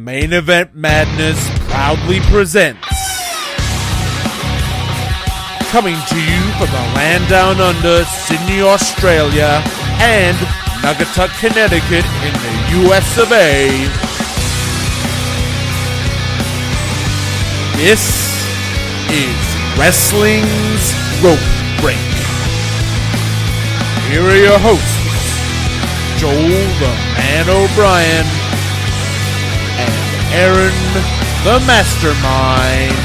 Main Event Madness proudly presents, coming to you from the land down under, Sydney, Australia, and Naugatuck, Connecticut in the US of A. This is Wrestling's Rope Break. Here are your hosts, Joel the Man O'Brien and Eron the Mastermind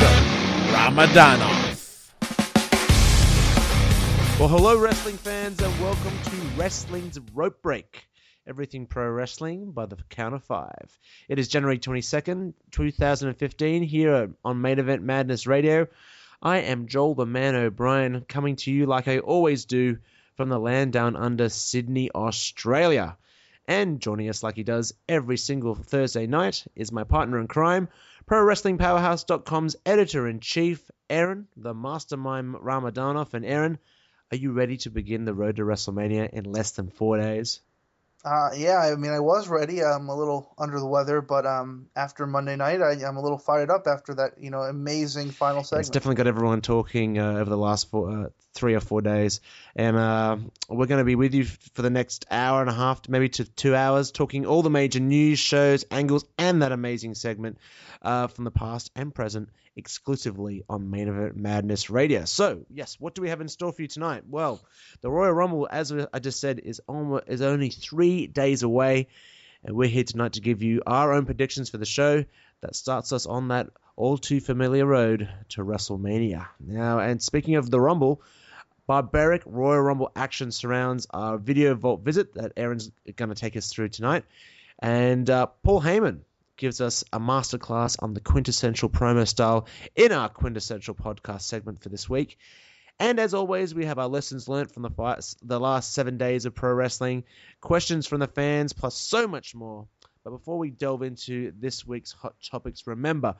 Ramadanov. Well, hello wrestling fans and welcome to Wrestling's Rope Break. Everything pro wrestling by the count of five. It is January 22nd, 2015 here on Main Event Madness Radio. I am Joel the Man O'Brien coming to you like I always do from the land down under, Sydney, Australia. And joining us like he does every single Thursday night is my partner in crime, ProWrestlingPowerhouse.com's editor-in-chief, Eron, the Mastermind Ramadanov. And Eron, are you ready to begin the road to WrestleMania in less than 4 days? Yeah, I mean, I was ready. I'm a little under the weather, but after Monday night, I'm a little fired up after that, amazing final segment. It's definitely got everyone talking over the last 3 or 4 days. And we're going to be with you for the next hour and a half, maybe to 2 hours, talking all the major news, shows, angles, and that amazing segment from the past and present, exclusively on Main Event Madness Radio. So, yes, what do we have in store for you tonight? Well, the Royal Rumble, as I just said, is only 3 days away, and we're here tonight to give you our own predictions for the show that starts us on that all too familiar road to WrestleMania. Now, and speaking of the Rumble, barbaric Royal Rumble action surrounds our video vault visit that Aaron's going to take us through tonight, and Paul Heyman gives us a masterclass on the quintessential promo style in our Quintessential Podcast segment for this week. And as always, we have our lessons learned from the last 7 days of pro wrestling, questions from the fans, plus so much more. But before we delve into this week's hot topics, remember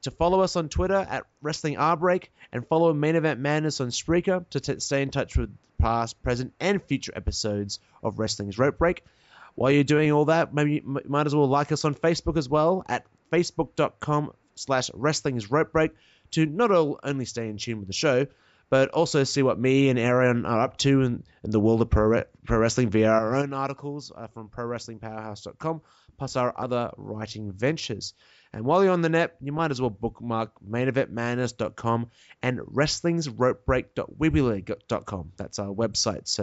to follow us on Twitter at Wrestling R-Break and follow Main Event Madness on Spreaker to stay in touch with past, present, and future episodes of Wrestling's Rope Break. While you're doing all that, maybe you might as well like us on Facebook as well at facebook.com/wrestlingsropebreak to not only stay in tune with the show, but also see what me and Eron are up to in the world of pro wrestling via our own articles from ProWrestlingPowerhouse.com, plus our other writing ventures. And while you're on the net, you might as well bookmark maineventmadness.com and wrestlingsropebreak.weebly.com. That's our website. So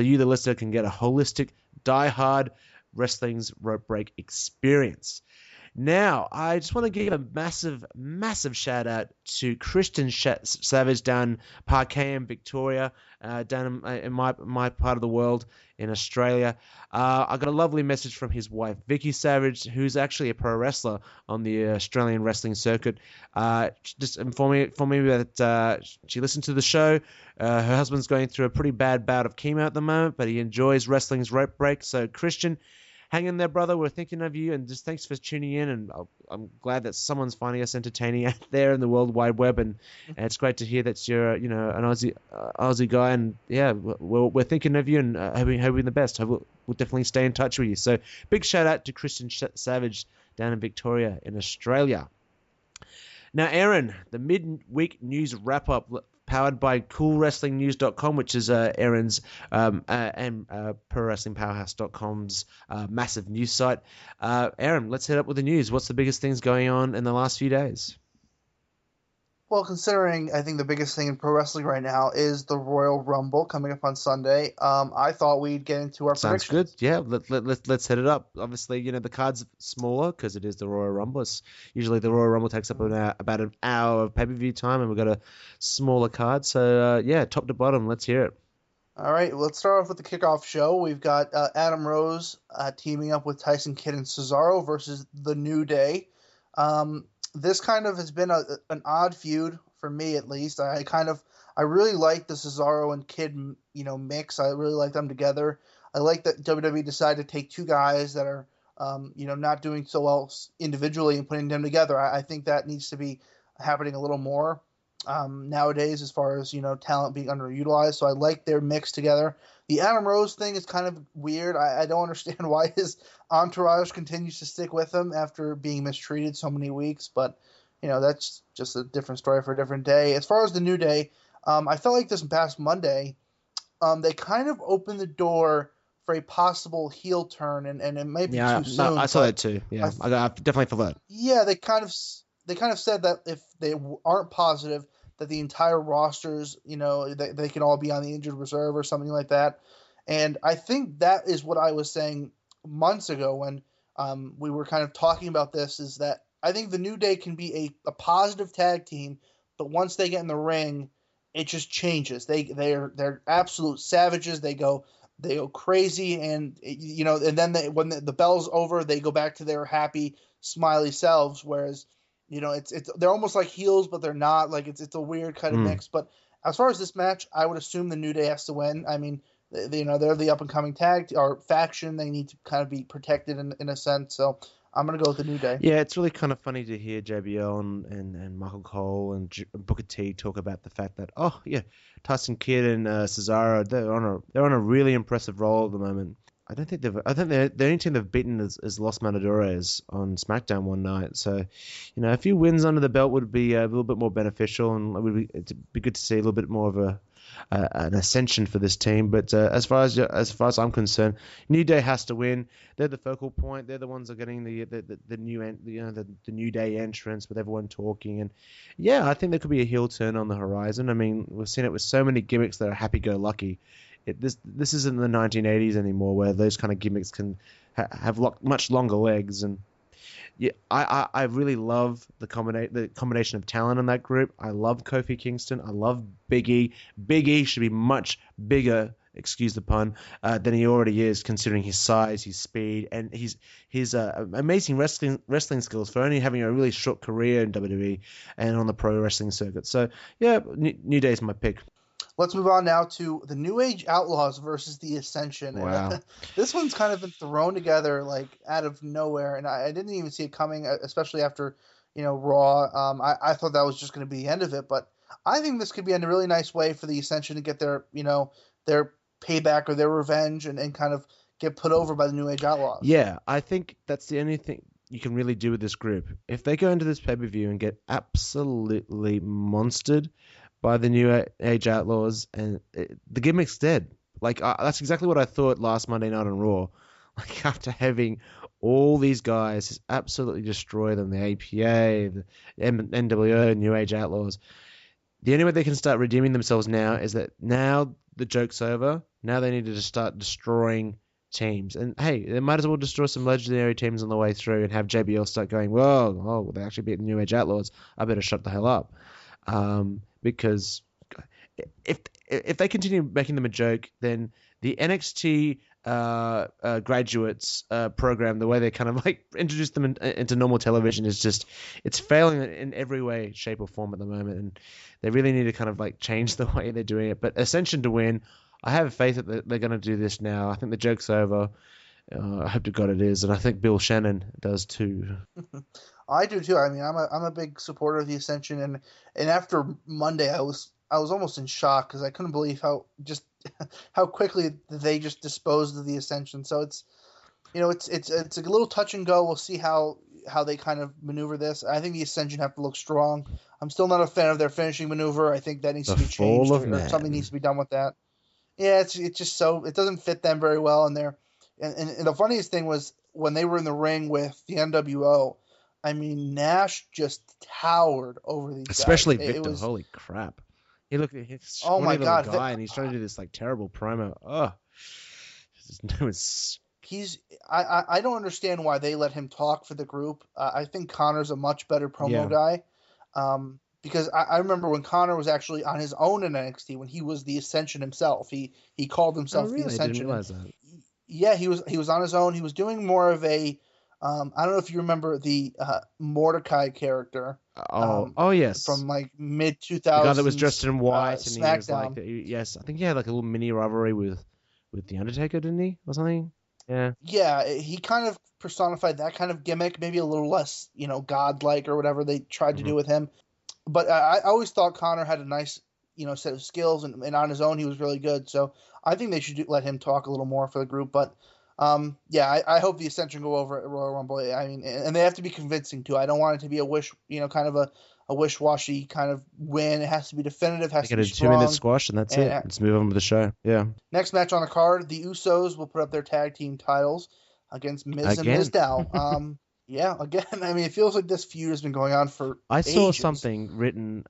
you, the listener, can get a holistic, die-hard Wrestling's Rope Break experience. Now, I just want to give a massive, massive shout-out to Christian Savage down Parkheim, Victoria, down in my part of the world in Australia. I got a lovely message from his wife, Vicky Savage, who's actually a pro wrestler on the Australian wrestling circuit. Just informing me that she listened to the show. Her husband's going through a pretty bad bout of chemo at the moment, but he enjoys Wrestling's Rope Break. So, Christian, hang in there, brother. We're thinking of you, and just thanks for tuning in. And I'm glad that someone's finding us entertaining out there in the World Wide Web, and it's great to hear that you're, an Aussie guy. And yeah, we're thinking of you and hoping the best. We'll definitely stay in touch with you. So big shout out to Christian Savage down in Victoria in Australia. Now, Eron, the midweek news wrap up, powered by CoolWrestlingNews.com, which is Eron's and ProWrestlingPowerhouse.com's massive news site. Eron, let's head up with the news. What's the biggest things going on in the last few days? Well, considering I think the biggest thing in pro wrestling right now is the Royal Rumble coming up on Sunday, I thought we'd get into our predictions. Sounds good. Yeah, let's head it up. Obviously, the card's smaller because it is the Royal Rumble. Usually the Royal Rumble takes up about an hour of pay-per-view time, and we've got a smaller card. So, top to bottom, let's hear it. All right, let's start off with the kickoff show. We've got Adam Rose teaming up with Tyson Kidd and Cesaro versus The New Day. This kind of has been an odd feud for me, at least. I really like the Cesaro and Kidd, mix. I really like them together. I like that WWE decided to take two guys that are, not doing so well individually and putting them together. I think that needs to be happening a little more. nowadays as far as, talent being underutilized. So I like their mix together. The Adam Rose thing is kind of weird. I don't understand why his entourage continues to stick with him after being mistreated so many weeks, but that's just a different story for a different day. As far as the New Day, I felt like this past Monday, they kind of opened the door for a possible heel turn, and it might be too soon. I saw that too. Yeah, I definitely feel that. Yeah, they kind of said that if they aren't positive that the entire rosters, they can all be on the injured reserve or something like that. And I think that is what I was saying months ago when we were kind of talking about this, is that I think the New Day can be a positive tag team, but once they get in the ring, it just changes. They're absolute savages. They go crazy, and and then when the bell's over, they go back to their happy, smiley selves. Whereas, it's they're almost like heels, but they're not. Like it's a weird kind of mix. But as far as this match, I would assume the New Day has to win. I mean, they're the up and coming tag or faction. They need to kind of be protected in a sense. So I'm going to go with the New Day. Yeah, it's really kind of funny to hear JBL and Michael Cole and Booker T talk about the fact that, Tyson Kidd and Cesaro, they're on a really impressive roll at the moment. I think the only team they've beaten is Los Matadores on SmackDown one night. So, a few wins under the belt would be a little bit more beneficial, and it'd be good to see a little bit more of an ascension for this team. But as far as I'm concerned, New Day has to win. They're the focal point. They're the ones that are getting the New Day entrance with everyone talking. And yeah, I think there could be a heel turn on the horizon. I mean, we've seen it with so many gimmicks that are happy-go-lucky. This isn't the 1980s anymore, where those kind of gimmicks can have much longer legs. And yeah, I really love the combination of talent in that group. I love Kofi Kingston. I love Big E. Big E should be much bigger, excuse the pun, than he already is, considering his size, his speed, and his amazing wrestling skills for only having a really short career in WWE and on the pro wrestling circuit. So yeah, New Day is my pick. Let's move on now to the New Age Outlaws versus the Ascension. Wow. This one's kind of been thrown together like out of nowhere, and I didn't even see it coming, especially after Raw. I thought that was just going to be the end of it, but I think this could be a really nice way for the Ascension to get their their payback or their revenge and kind of get put over by the New Age Outlaws. Yeah, I think that's the only thing you can really do with this group. If they go into this pay-per-view and get absolutely monstered by the New Age Outlaws, and the gimmick's dead. Like, that's exactly what I thought last Monday night on Raw. Like, after having all these guys just absolutely destroy them, the APA, the NWO, New Age Outlaws, the only way they can start redeeming themselves now is that now the joke's over. Now they need to just start destroying teams. And hey, they might as well destroy some legendary teams on the way through and have JBL start going, whoa, they actually beat the New Age Outlaws. I better shut the hell up. Because if they continue making them a joke, then the NXT graduates program, the way they kind of like introduce them into normal television, is just, it's failing in every way, shape, or form at the moment, and they really need to kind of like change the way they're doing it. But Ascension to win, I have faith that they're going to do this now. I think the joke's over. I hope to God it is, and I think Bill Shannon does too. I do too. I mean, I'm a big supporter of the Ascension, and after Monday, I was almost in shock because I couldn't believe how quickly they just disposed of the Ascension. So it's a little touch and go. We'll see how they kind of maneuver this. I think the Ascension have to look strong. I'm still not a fan of their finishing maneuver. I think that needs to be changed, or something needs to be done with that. Yeah, it's just so it doesn't fit them very well, and and the funniest thing was when they were in the ring with the NWO. I mean, Nash just towered over these Especially guys. Victor. Holy crap. He looked at his my God, guy, and he's trying to do this like terrible promo. Oh, I don't understand why they let him talk for the group. I think Connor's a much better promo guy. Because I remember when Connor was actually on his own in NXT, when he was the Ascension himself. He called himself the Ascension. I didn't realize that. Yeah, he was on his own. He was doing more of a I don't know if you remember the Mordecai character. Oh yes, from like mid 2000s. The guy that was dressed in white, and SmackDown. he was yes, I think he had like a little mini rivalry with the Undertaker, didn't he, or something? Yeah. Yeah, he kind of personified that kind of gimmick, maybe a little less, godlike or whatever they tried to do with him. but I always thought Connor had a nice, set of skills, and on his own he was really good. So I think they should let him talk a little more for the group. But yeah, I hope the Ascension go over at Royal Rumble. I mean, and they have to be convincing too. I don't want it to be a kind of a wish-washy kind of win. It has to be definitive. Has to be strong. Get a 2-minute squash, and that's it. Let's move on with the show. Yeah. Next match on the card, the Usos will put up their tag team titles against Miz and Mizdow. Yeah, again, I mean, it feels like this feud has been going on for ages. Saw something written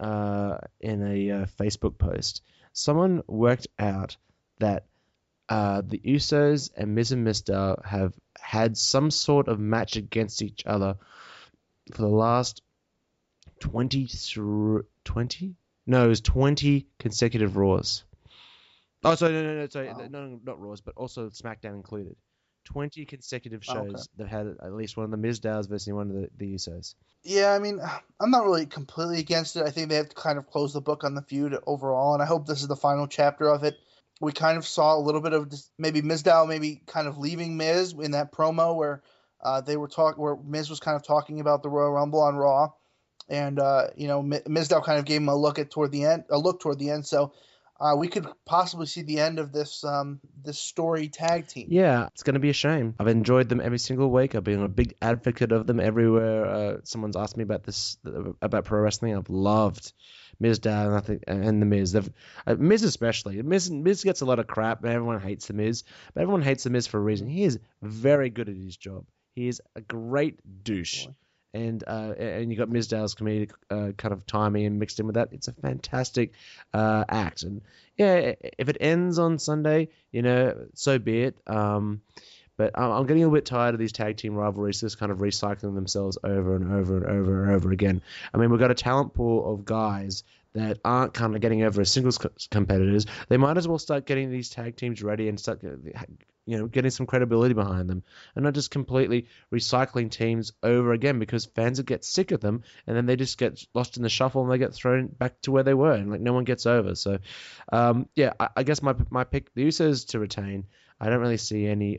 in a Facebook post. Someone worked out that the Usos and Miz and Mizdow have had some sort of match against each other for the last 20? No, it was 20 consecutive Raws. Oh, sorry, no, not Raws, but also SmackDown included. 20 consecutive shows they've had at least one of the Mizdows versus one of the Usos. Yeah, I mean, I'm not really completely against it. I think they have to kind of close the book on the feud overall, and I hope this is the final chapter of it. We kind of saw a little bit of maybe Mizdow maybe kind of leaving Miz in that promo where where Miz was kind of talking about the Royal Rumble on Raw, and Mizdow kind of gave him a look toward the end. So we could possibly see the end of this story tag team. Yeah, it's going to be a shame. I've enjoyed them every single week. I've been a big advocate of them everywhere. Someone's asked me about pro wrestling. I've loved Mizdow and the Miz. Miz especially. Miz gets a lot of crap, and everyone hates the Miz. But everyone hates the Miz for a reason. He is very good at his job. He is a great douche. And you got Mizdow's comedic kind of timing and mixed in with that. It's a fantastic act. And yeah, if it ends on Sunday, so be it. But I'm getting a little bit tired of these tag team rivalries, just kind of recycling themselves over and over and over and over again. I mean, we've got a talent pool of guys that aren't kind of getting over as singles competitors. They might as well start getting these tag teams ready and start getting some credibility behind them, and not just completely recycling teams over again, because fans would get sick of them, and then they just get lost in the shuffle and they get thrown back to where they were, and no one gets over. So I guess my pick, the Usos to retain. I don't really see any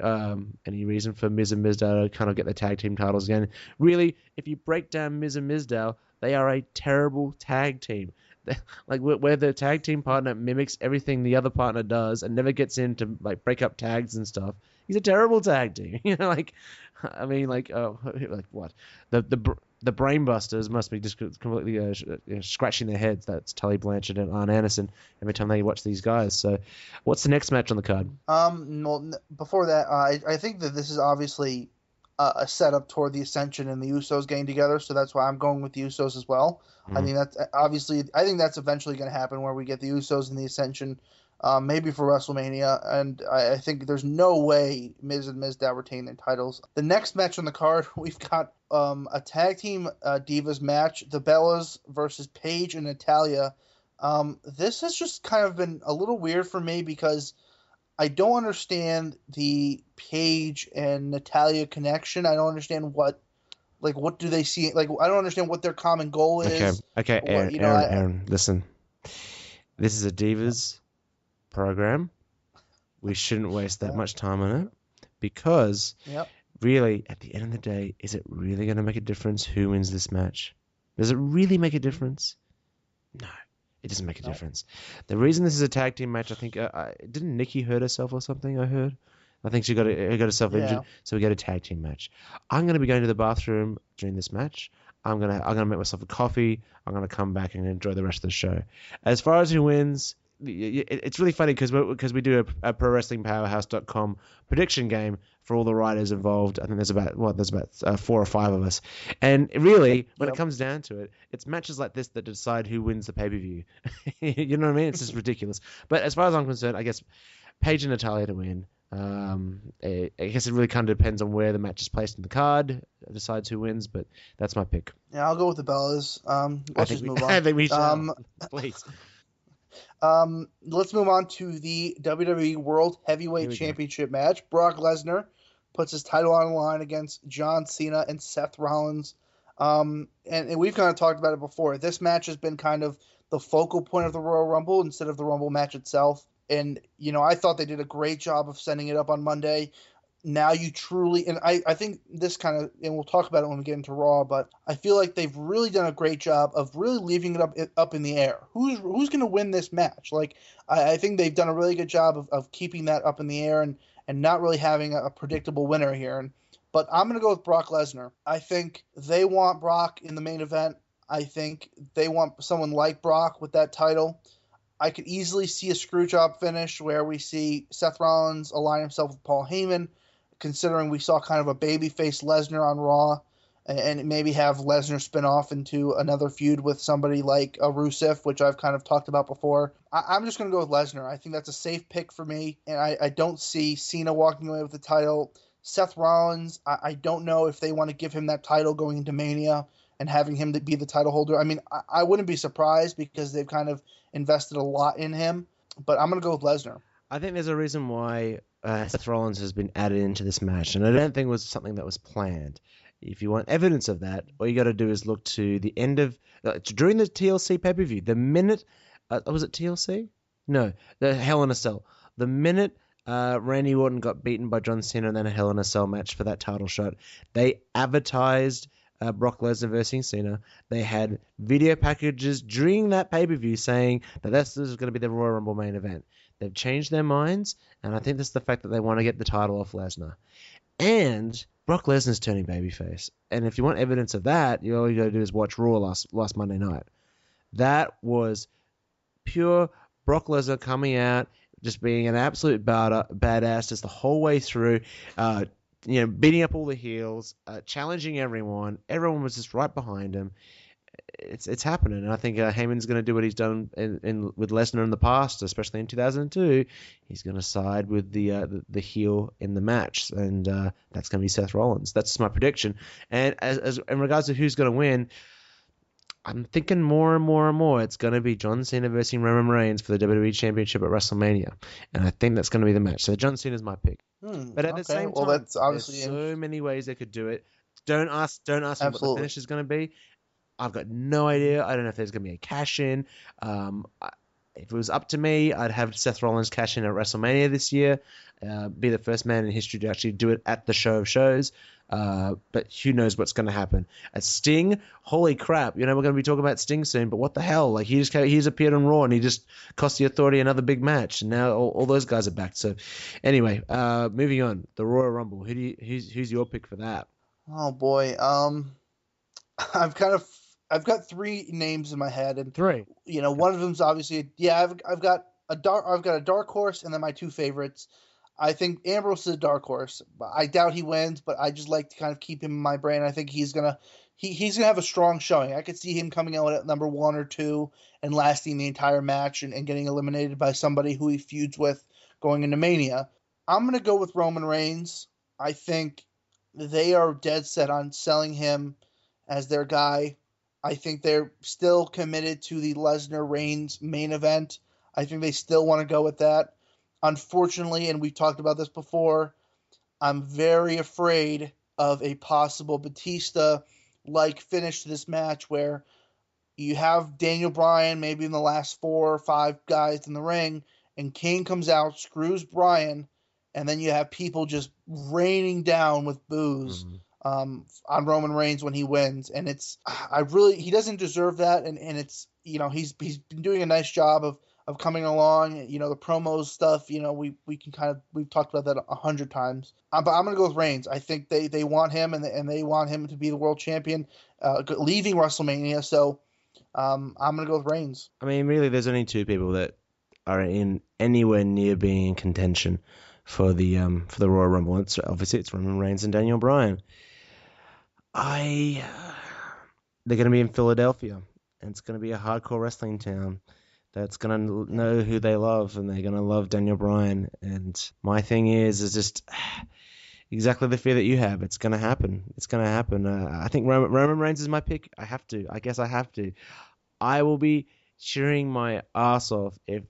reason for Miz and Mizdow to kind of get the tag team titles again. Really, if you break down Miz and Mizdow, they are a terrible tag team. Like where the tag team partner mimics everything the other partner does and never gets in to break up tags and stuff. He's a terrible tag team. What? The Brainbusters must be just completely scratching their heads. That's Tully Blanchard and Arn Anderson every time they watch these guys. So, what's the next match on the card? Well, before that, I think that this is obviously a setup toward the Ascension and the Usos getting together. So that's why I'm going with the Usos as well. Mm-hmm. I think that's eventually going to happen, where we get the Usos and the Ascension, maybe for WrestleMania. And I think there's no way Miz and Mizdow retain their titles. The next match on the card, we've got a tag team Divas match, the Bellas versus Paige and Natalya. This has just kind of been a little weird for me, because I don't understand the Paige and Natalya connection. I don't understand what do they see? I don't understand what their common goal is. Okay, Aaron, listen. This is a Divas program. We shouldn't waste that much time on it, because really, at the end of the day, is it really going to make a difference who wins this match? Does it really make a difference? No. It doesn't make a difference. The reason this is a tag team match, I think, didn't Nikki hurt herself or something? I heard. I think she got herself injured, so we get a tag team match. I'm going to be going to the bathroom during this match. I'm gonna make myself a coffee. I'm gonna come back and enjoy the rest of the show. As far as who wins, it's really funny because we do a ProWrestlingPowerhouse.com prediction game for all the writers involved. I think there's about 4 or 5 of us, and really, when it comes down to it, it's matches like this that decide who wins the pay-per-view. You know what I mean? It's just ridiculous. But as far as I'm concerned, I guess Paige and Natalya to win. I guess it really kind of depends on where the match is placed in the card. It decides who wins, but that's my pick. Yeah, I'll go with the Bellas. Let's just move on. I think we should. Please. Let's move on to the WWE World Heavyweight Championship match. Brock Lesnar puts his title on the line against John Cena and Seth Rollins. And we've kind of talked about it before. This match has been kind of the focal point of the Royal Rumble instead of the Rumble match itself. And, I thought they did a great job of setting it up on Monday. now you truly, and I think this kind of, and we'll talk about it when we get into Raw, but I feel like they've really done a great job of really leaving it up in the air. Who's going to win this match? Like, I think they've done a really good job of keeping that up in the air and not really having a predictable winner here. But I'm going to go with Brock Lesnar. I think they want Brock in the main event. I think they want someone like Brock with that title. I could easily see a screwjob finish where we see Seth Rollins align himself with Paul Heyman, considering we saw kind of a babyface Lesnar on Raw, and maybe have Lesnar spin off into another feud with somebody like Rusev, which I've kind of talked about before. I'm just going to go with Lesnar. I think that's a safe pick for me, and I don't see Cena walking away with the title. Seth Rollins, I don't know if they want to give him that title going into Mania and having him to be the title holder. I mean, I wouldn't be surprised because they've kind of invested a lot in him, but I'm going to go with Lesnar. I think there's a reason why Seth Rollins has been added into this match, and I don't think it was something that was planned. If you want evidence of that, all you got to do is look to the end of during the TLC pay-per-view. The minute was it TLC? No, the Hell in a Cell. The minute Randy Orton got beaten by John Cena and then a Hell in a Cell match for that title shot, they advertised Brock Lesnar versus Cena. They had video packages during that pay-per-view saying that this is going to be the Royal Rumble main event. They've changed their minds, and I think that's the fact that they want to get the title off Lesnar. And Brock Lesnar's turning babyface. And if you want evidence of that, all you got to do is watch Raw last Monday night. That was pure Brock Lesnar coming out, just being an absolute badass just the whole way through, beating up all the heels, challenging everyone. Everyone was just right behind him. It's happening, and I think Heyman's going to do what he's done with Lesnar in the past, especially in 2002. He's going to side with the heel in the match, and that's going to be Seth Rollins. That's my prediction. And as in regards to who's going to win, I'm thinking more and more and more it's going to be John Cena versus Roman Reigns for the WWE Championship at WrestleMania, and I think that's going to be the match. So John Cena's my pick. But at the same time, that's obviously there's so many ways they could do it. Don't ask me what the finish is going to be. I've got no idea. I don't know if there's going to be a cash-in. If it was up to me, I'd have Seth Rollins cash in at WrestleMania this year, be the first man in history to actually do it at the show of shows. But who knows what's going to happen. At Sting, holy crap. We're going to be talking about Sting soon, but what the hell? Like, he's appeared on Raw, and he just cost the Authority another big match, and now all those guys are back. So anyway, moving on. The Royal Rumble. Who's your pick for that? Oh, boy. I've got three names in my head, and three. One of them's obviously I've got a dark horse, and then my two favorites. I think Ambrose is a dark horse. I doubt he wins, but I just like to kind of keep him in my brain. I think he's gonna have a strong showing. I could see him coming out at number 1 or 2 and lasting the entire match and getting eliminated by somebody who he feuds with going into Mania. I'm gonna go with Roman Reigns. I think they are dead set on selling him as their guy. I think they're still committed to the Lesnar-Reigns main event. I think they still want to go with that. Unfortunately, and we've talked about this before, I'm very afraid of a possible Batista-like finish to this match where you have Daniel Bryan maybe in the last 4 or 5 guys in the ring, and Kane comes out, screws Bryan, and then you have people just raining down with boos. Mm-hmm. On Roman Reigns when he wins, and he doesn't deserve that, and it's he's been doing a nice job of coming along, the promos stuff, we've talked about that 100 times, but I'm gonna go with Reigns. I think they want him, and they want him to be the world champion, leaving WrestleMania, so I'm gonna go with Reigns. I mean, really, there's only 2 people that are in anywhere near being in contention for the Royal Rumble. It's Roman Reigns and Daniel Bryan. They're going to be in Philadelphia, and it's going to be a hardcore wrestling town that's going to know who they love, and they're going to love Daniel Bryan. And my thing is just exactly the fear that you have. It's going to happen. It's going to happen. I think Roman Reigns is my pick. I guess I have to. I will be cheering my ass off if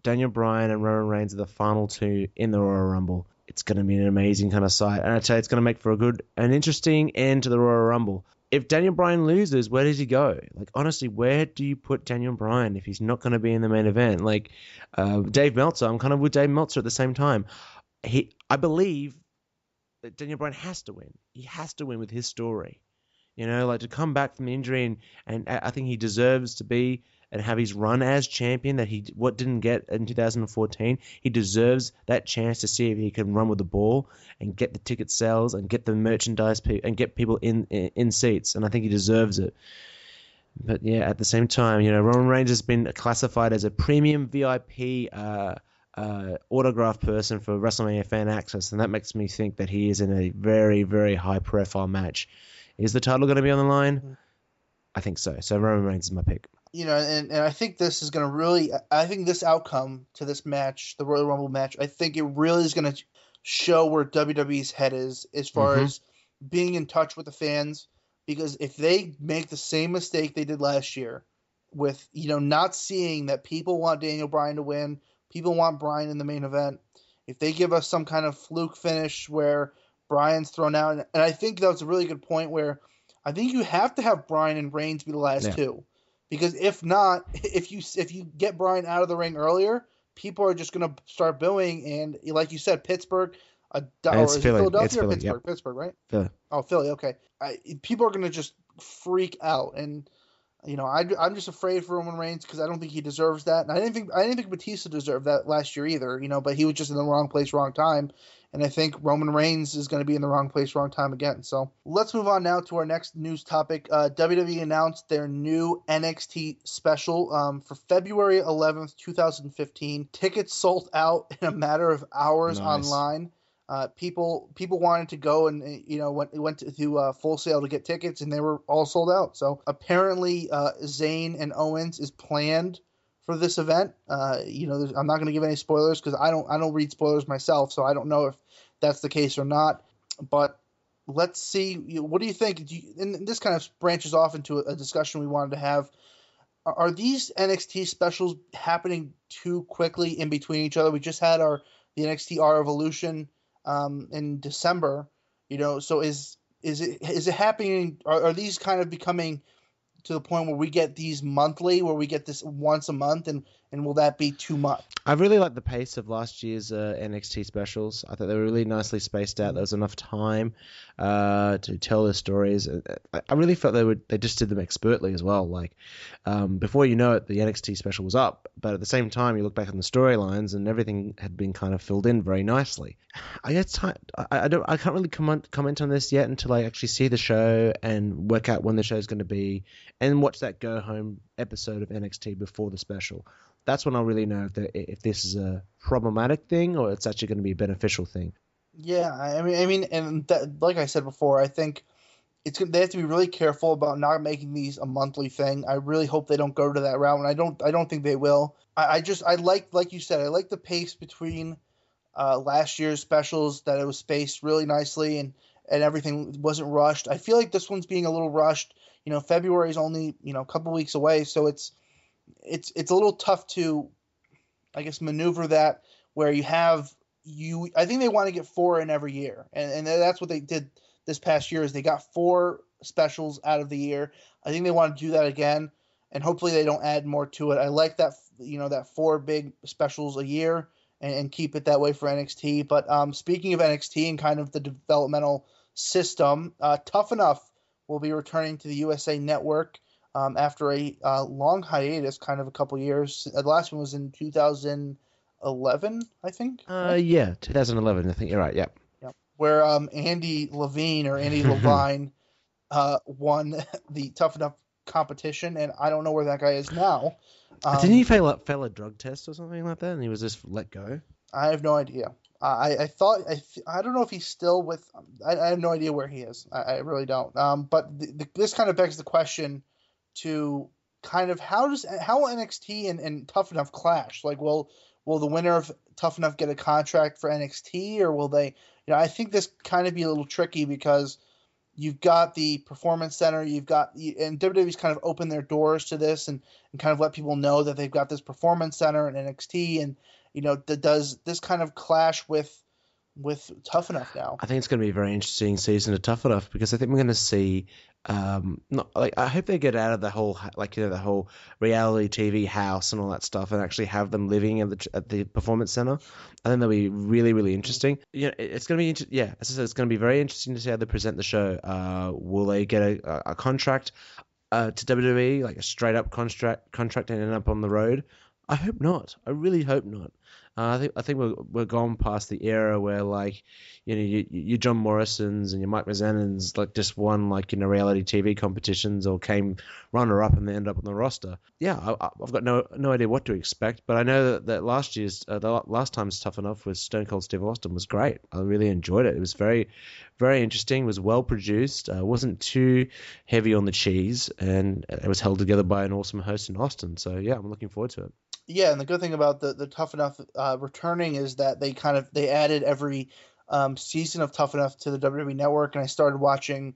Daniel Bryan and Roman Reigns are the final 2 in the Royal Rumble. It's going to be an amazing kind of sight. And I tell you, it's going to make for an interesting end to the Royal Rumble. If Daniel Bryan loses, where does he go? Like, honestly, where do you put Daniel Bryan if he's not going to be in the main event? Like, Dave Meltzer, I'm kind of with Dave Meltzer at the same time. I believe Daniel Bryan has to win. He has to win with his story. Like to come back from the injury, and I think he deserves to be and have his run as champion that he didn't get in 2014. He deserves that chance to see if he can run with the ball and get the ticket sales and get the merchandise and get people in seats, and I think he deserves it. But yeah, at the same time, Roman Reigns has been classified as a premium VIP autograph person for WrestleMania Fan Access, and that makes me think that he is in a very, very high-profile match. Is the title going to be on the line? I think so. So Roman Reigns is my pick. And I think this is going to really – I think this outcome to this match, the Royal Rumble match, I think it really is going to show where WWE's head is as far as being in touch with the fans. Because if they make the same mistake they did last year with, not seeing that people want Daniel Bryan to win, people want Bryan in the main event, if they give us some kind of fluke finish where Bryan's thrown out, and I think that was a really good point where I think you have to have Bryan and Reigns be the last two. Because if not, if you get Bryan out of the ring earlier, people are just going to start booing. And like you said, Pittsburgh, it's Philly. Philadelphia it's or Philly, Pittsburgh? Yep. Pittsburgh, right? Philly. Oh, Philly. Okay. People are going to just freak out, and I'm just afraid for Roman Reigns because I don't think he deserves that. And I didn't think Batista deserved that last year either. But he was just in the wrong place, wrong time. And I think Roman Reigns is going to be in the wrong place, wrong time again. So let's move on now to our next news topic. WWE announced their new NXT special for February 11th, 2015. Tickets sold out in a matter of hours online. People wanted to go and went to Full Sail to get tickets, and they were all sold out. So apparently, Zayn and Owens is planned for this event. I'm not going to give any spoilers because I don't read spoilers myself, so I don't know if that's the case or not. But let's see. What do you think? And this kind of branches off into a discussion we wanted to have. Are these NXT specials happening too quickly in between each other? We just had the NXT R Evolution in December. So is it happening? Are these kind of becoming to the point where we get these monthly, where we get this once a month, and will that be too much? I really liked the pace of last year's NXT specials. I thought they were really nicely spaced out. There was enough time to tell the stories. I really felt they just did them expertly as well. Like before you know it, the NXT special was up, but at the same time, you look back on the storylines and everything had been kind of filled in very nicely. I guess I can't really comment on this yet until I actually see the show and work out when the show's going to be and watch that go home episode of NXT before the special. That's when I'll really know if this is a problematic thing or it's actually going to be a beneficial thing. Yeah, I mean, and that, like I said before, I think they have to be really careful about not making these a monthly thing. I really hope they don't go to that route, and I don't think they will. I like you said, I like the pace between last year's specials, that it was spaced really nicely and everything wasn't rushed. I feel like this one's being a little rushed. February is only a couple weeks away, so it's a little tough to, I guess, maneuver that where I think they want to get 4 in every year. And that's what they did this past year is they got 4 specials out of the year. I think they want to do that again, and hopefully they don't add more to it. I like that, that 4 big specials a year and keep it that way for NXT. But speaking of NXT and kind of the developmental system, Tough Enough will be returning to the USA Network after a long hiatus, kind of a couple years. The last one was in 2011, I think. Right? Yeah, 2011. I think you're right. Yep. Where Andy Levine won the Tough Enough competition, and I don't know where that guy is now. Didn't he fail a drug test or something like that, and he was just let go? I have no idea. I don't know if he's still with. I have no idea where he is. I really don't. But this kind of begs the question to kind of how NXT and Tough Enough clash? Like, will the winner of Tough Enough get a contract for NXT, or will they? I think this kind of be a little tricky because you've got the Performance Center, and WWE's kind of opened their doors to this and kind of let people know that they've got this Performance Center and NXT, and does this kind of clash with Tough Enough now? I think it's going to be a very interesting season of Tough Enough because I think we're going to see Not like I hope they get out of the whole the whole reality TV house and all that stuff, and actually have them living at the performance center. I think that'll be really really interesting. It's gonna be as I said, it's gonna be very interesting to see how they present the show. Will they get a contract to WWE, like a straight up contract and end up on the road? I hope not. I really hope not. I think we're gone past the era where your John Morrisons and your Mike Mizzanins just won reality TV competitions or came runner up and they end up on the roster. Yeah, I've got no idea what to expect, but I know that last year's the last time's Tough Enough with Stone Cold Steve Austin was great. I really enjoyed it. It was very very interesting. It was well produced. Wasn't too heavy on the cheese, and it was held together by an awesome host in Austin. So yeah, I'm looking forward to it. Yeah, and the good thing about the Tough Enough returning is that they added every season of Tough Enough to the WWE Network, and I started watching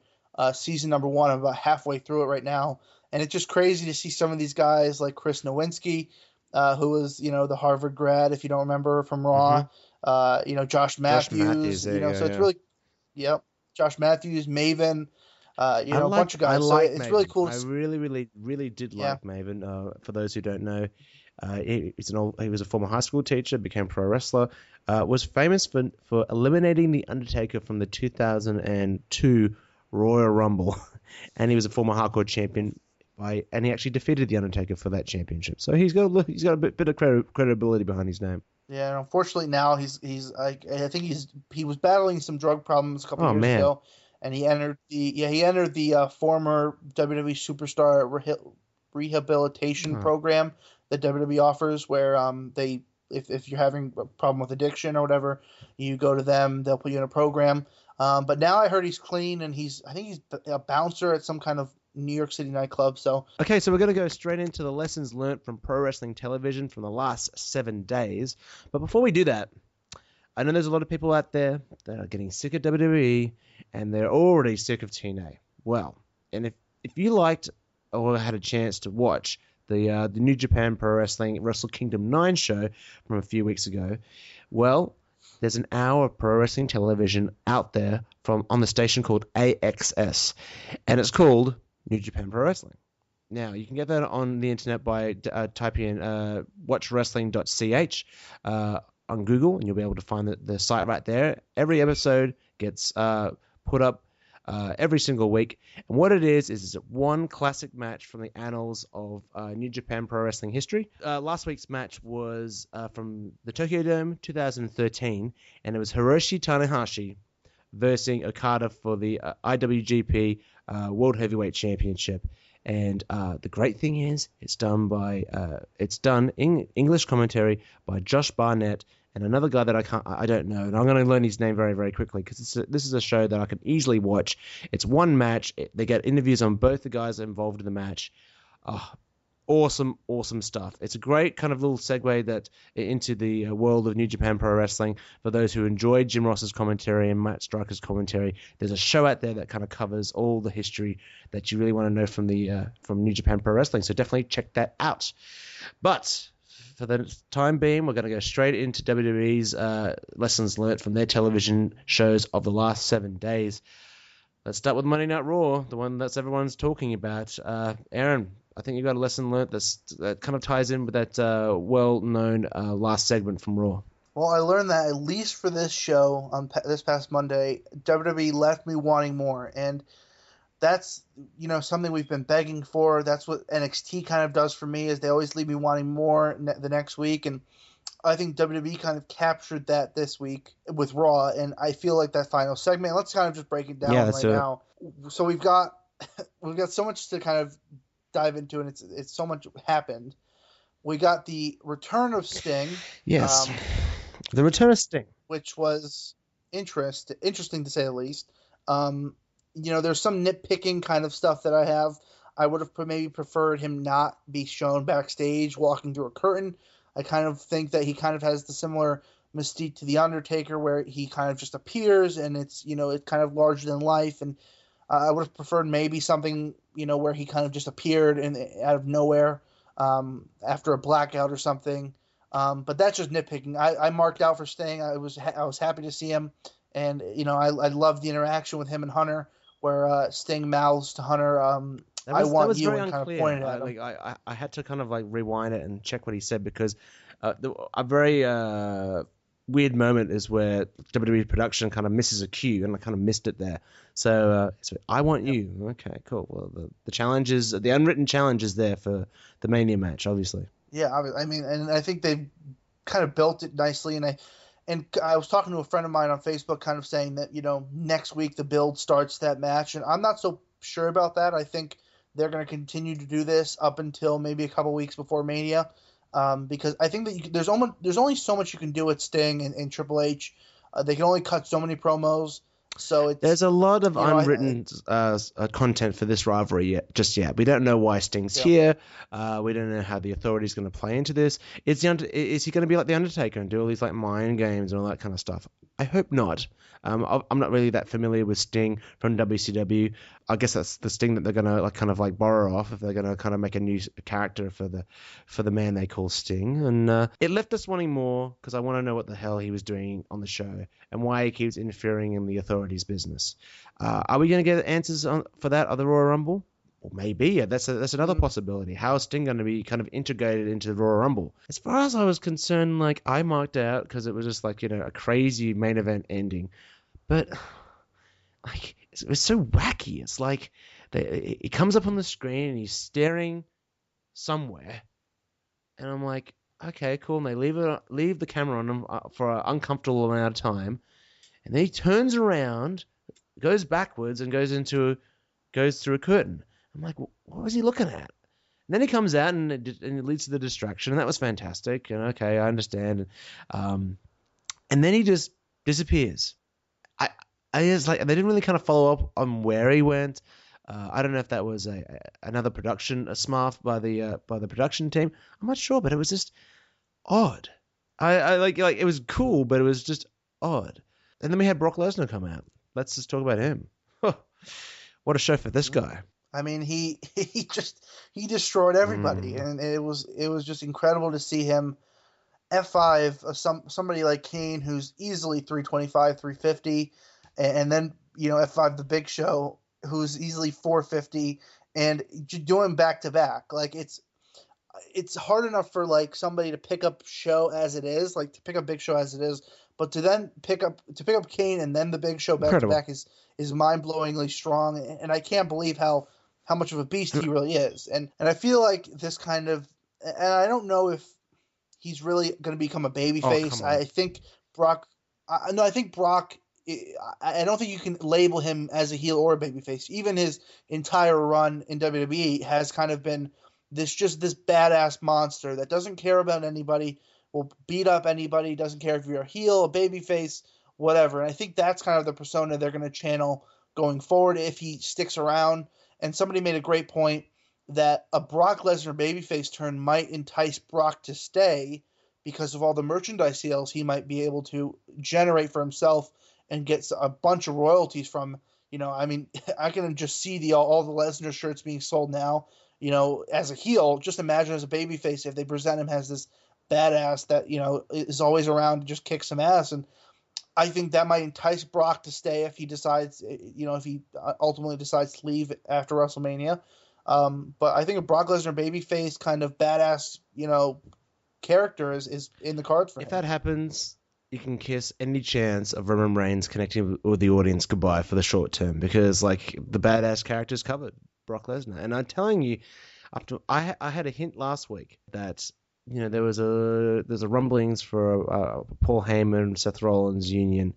season number 1. I'm about halfway through it right now, and it's just crazy to see some of these guys like Chris Nowinski, who was the Harvard grad, if you don't remember, from Raw. Josh Matthews. It's really, yep, Josh Matthews, Maven. A bunch of guys. It's Maven. Really cool. I really, really, really did like Maven. For those who don't know, he was a former high school teacher, became a pro wrestler, was famous for eliminating The Undertaker from the 2002 Royal Rumble, and he was a former hardcore champion and he actually defeated The Undertaker for that championship. So he's got a bit of credibility behind his name. Yeah, and unfortunately now I think he was battling some drug problems a couple years ago, and he entered the former WWE Superstar Rehabilitation Program that WWE offers, where if you're having a problem with addiction or whatever, you go to them, they'll put you in a program. But now I heard he's clean, and I think he's a bouncer at some kind of New York City nightclub. So okay, so we're going to go straight into the lessons learned from pro wrestling television from the last 7 days. But before we do that, I know there's a lot of people out there that are getting sick of WWE, and they're already sick of TNA. Well, and if you liked or had a chance to watch the New Japan Pro Wrestling Wrestle Kingdom 9 show from a few weeks ago, well, there's an hour of pro wrestling television out there on the station called AXS, and it's called New Japan Pro Wrestling. Now, you can get that on the internet by typing in watchwrestling.ch on Google, and you'll be able to find the site right there. Every episode gets put up every single week. And what it is one classic match from the annals of New Japan Pro Wrestling history. Last week's match was from the Tokyo Dome 2013, and it was Hiroshi Tanahashi versus Okada for the IWGP World Heavyweight Championship. And the great thing is, it's done in English commentary by Josh Barnett and another guy that I don't know, and I'm going to learn his name very, very quickly because this is a show that I can easily watch. It's one match. They get interviews on both the guys involved in the match. Awesome stuff. It's a great kind of little segue into the world of New Japan Pro Wrestling for those who enjoy Jim Ross's commentary and Matt Striker's commentary. There's a show out there that kind of covers all the history that you really want to know from New Japan Pro Wrestling. So definitely check that out. But for the time being, we're going to go straight into WWE's lessons learned from their television shows of the last 7 days. Let's start with Monday Night Raw, the one that's everyone's talking about. Eron, I think you got a lesson learned that kind of ties in with that well-known last segment from Raw. Well, I learned that at least for this show on this past Monday, WWE left me wanting more, and that's something we've been begging for. That's what NXT kind of does for me, is they always leave me wanting more the next week, and I think WWE kind of captured that this week with Raw, and I feel like that final segment. Let's kind of just break it down now. So we've got so much to kind of dive into, and it's so much happened. We got the return of Sting. Yes, the return of Sting, which was interesting to say the least. There's some nitpicking kind of stuff that I have. I would have maybe preferred him not be shown backstage walking through a curtain. I kind of think that he kind of has the similar mystique to The Undertaker, where he kind of just appears and it's kind of larger than life. And I would have preferred maybe something, where he kind of just appeared out of nowhere after a blackout or something. But that's just nitpicking. I marked out for Sting. I was happy to see him. And, I loved the interaction with him and Hunter where Sting mouths to Hunter, "I That want was you," very and kind of unclear. pointed at him. I had to kind of like rewind it and check what he said because a very weird moment is where WWE production kind of misses a cue, and I kind of missed it there. So I want you. Okay, cool. Well, the challenge is the unwritten challenge is there for the Mania match, obviously. Yeah, I mean, and I think they kind of built it nicely, and I was talking to a friend of mine on Facebook, kind of saying that next week the build starts that match, and I'm not so sure about that. I think they're going to continue to do this up until maybe a couple weeks before Mania, because I think that there's only so much you can do with Sting and Triple H. They can only cut so many promos. So there's a lot of unwritten content for this rivalry yet. We don't know why Sting's here. We don't know how the Authority's going to play into this. Is he going to be like the Undertaker and do all these like mind games and all that kind of stuff? I hope not. I'm not really that familiar with Sting from WCW. I guess that's the Sting that they're going to kind of borrow off if they're going to kind of make a new character for the man they call Sting. And it left us wanting more because I want to know what the hell he was doing on the show and why he keeps interfering in the Authority's business. Are we going to get answers for that at the Royal Rumble? Or maybe, yeah, that's another possibility. How is Sting going to be kind of integrated into the Royal Rumble? As far as I was concerned, I marked out because it was just a crazy main event ending. But it was so wacky. It's like it comes up on the screen and he's staring somewhere, and I'm like, okay, cool. And they leave the camera on him for an uncomfortable amount of time, and then he turns around, goes backwards, and goes through a curtain. I'm like, what was he looking at? And then he comes out and it leads to the distraction, and that was fantastic. And okay, I understand. And then he just disappears. I just they didn't really kind of follow up on where he went. I don't know if that was another production smart by the production team. I'm not sure, but it was just odd. I it was cool, but it was just odd. And then we had Brock Lesnar come out. Let's just talk about him. What a show for this guy. I mean, he destroyed everybody, and it was just incredible to see him F5 somebody like Kane, who's easily 325, 350, and then F5 the Big Show, who's easily 450, and doing back to back. It's hard enough for somebody to pick up Show as it is, to pick up Big Show as it is, but to then pick up Kane and then the Big Show back to back is mind-blowingly strong, and I can't believe how much of a beast he really is. And I feel like this kind of, and I don't know if he's really going to become a babyface. I think Brock, I don't think you can label him as a heel or a babyface. Even his entire run in WWE has kind of been this badass monster that doesn't care about anybody, will beat up anybody, doesn't care if you're a heel, a babyface, whatever. And I think that's kind of the persona they're going to channel going forward if he sticks around. And somebody made a great point that a Brock Lesnar babyface turn might entice Brock to stay because of all the merchandise sales he might be able to generate for himself and get a bunch of royalties from. I mean, I can just see all the Lesnar shirts being sold now. As a heel, just imagine as a babyface if they present him as this badass that is always around and just kicks some ass. And I think that might entice Brock to stay if he decides, if he ultimately decides to leave after WrestleMania. But I think a Brock Lesnar babyface kind of badass, character is in the cards for him. If that happens, you can kiss any chance of Roman Reigns connecting with the audience goodbye for the short term, because the badass character's covered, Brock Lesnar. And I'm telling you, I had a hint last week that there's a rumblings for Paul Heyman, Seth Rollins union,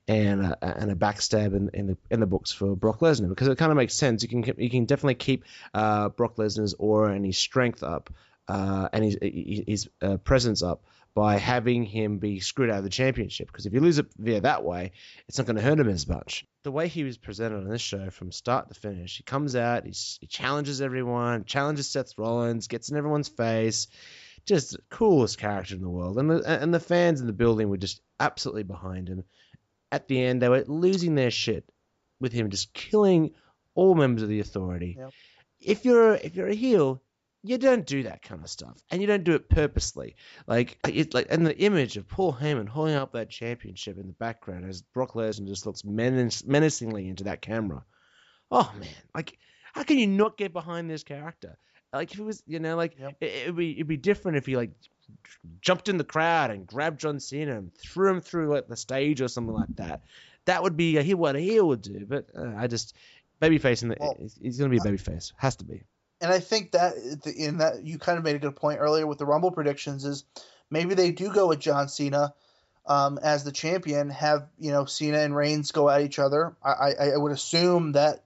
and a backstab in the books for Brock Lesnar, because it kind of makes sense. You can definitely keep Brock Lesnar's aura and his strength up, and his presence up by having him be screwed out of the championship. Because if you lose it via that way, it's not going to hurt him as much. The way he was presented on this show from start to finish, he comes out, he challenges everyone, challenges Seth Rollins, gets in everyone's face. Just the coolest character in the world. And the fans in the building were just absolutely behind him. At the end, they were losing their shit with him just killing all members of the Authority. Yep. If you're a heel, you don't do that kind of stuff, and you don't do it purposely. And the image of Paul Heyman holding up that championship in the background as Brock Lesnar just looks menacingly into that camera. Oh man, like how can you not get behind this character? Like if it was, Yep. it'd be different if he like jumped in the crowd and grabbed John Cena and threw him through like the stage or something like that. That would be what a heel would do. But I just babyface he's going to be a babyface. Has to be. And I think that in that you kind of made a good point earlier with the Rumble predictions is maybe they do go with John Cena as the champion, have Cena and Reigns go at each other. I would assume that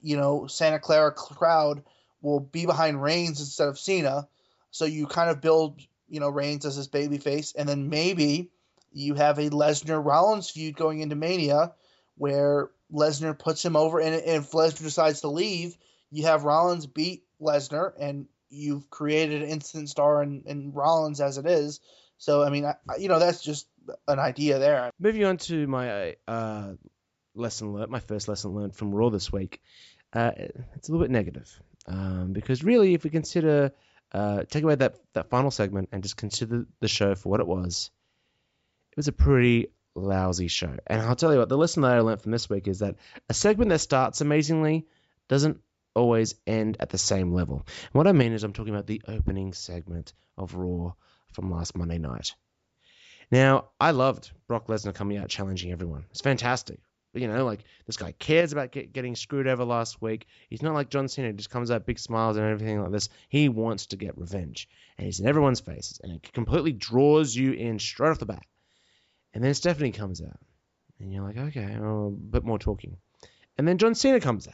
Santa Clara crowd will be behind Reigns instead of Cena, so you kind of build Reigns as his babyface, and then maybe you have a Lesnar Rollins feud going into Mania where Lesnar puts him over, and if Lesnar decides to leave, you have Rollins beat Lesnar, and you've created an instant star in Rollins as it is. So I mean, that's just an idea there. Moving on to my lesson learned, my first lesson learned from Raw this week. It's a little bit negative because really, if we consider take away that final segment and just consider the show for what it was a pretty lousy show. And I'll tell you what, the lesson that I learned from this week is that a segment that starts amazingly doesn't always end at the same level. And what I mean is I'm talking about the opening segment of Raw from last Monday night. Now, I loved Brock Lesnar coming out challenging everyone. It's fantastic. Like this guy cares about getting screwed over last week. He's not like John Cena, who just comes out big smiles and everything like this. He wants to get revenge. And he's in everyone's faces. And it completely draws you in straight off the bat. And then Stephanie comes out. And you're like, okay, a bit more talking. And then John Cena comes out.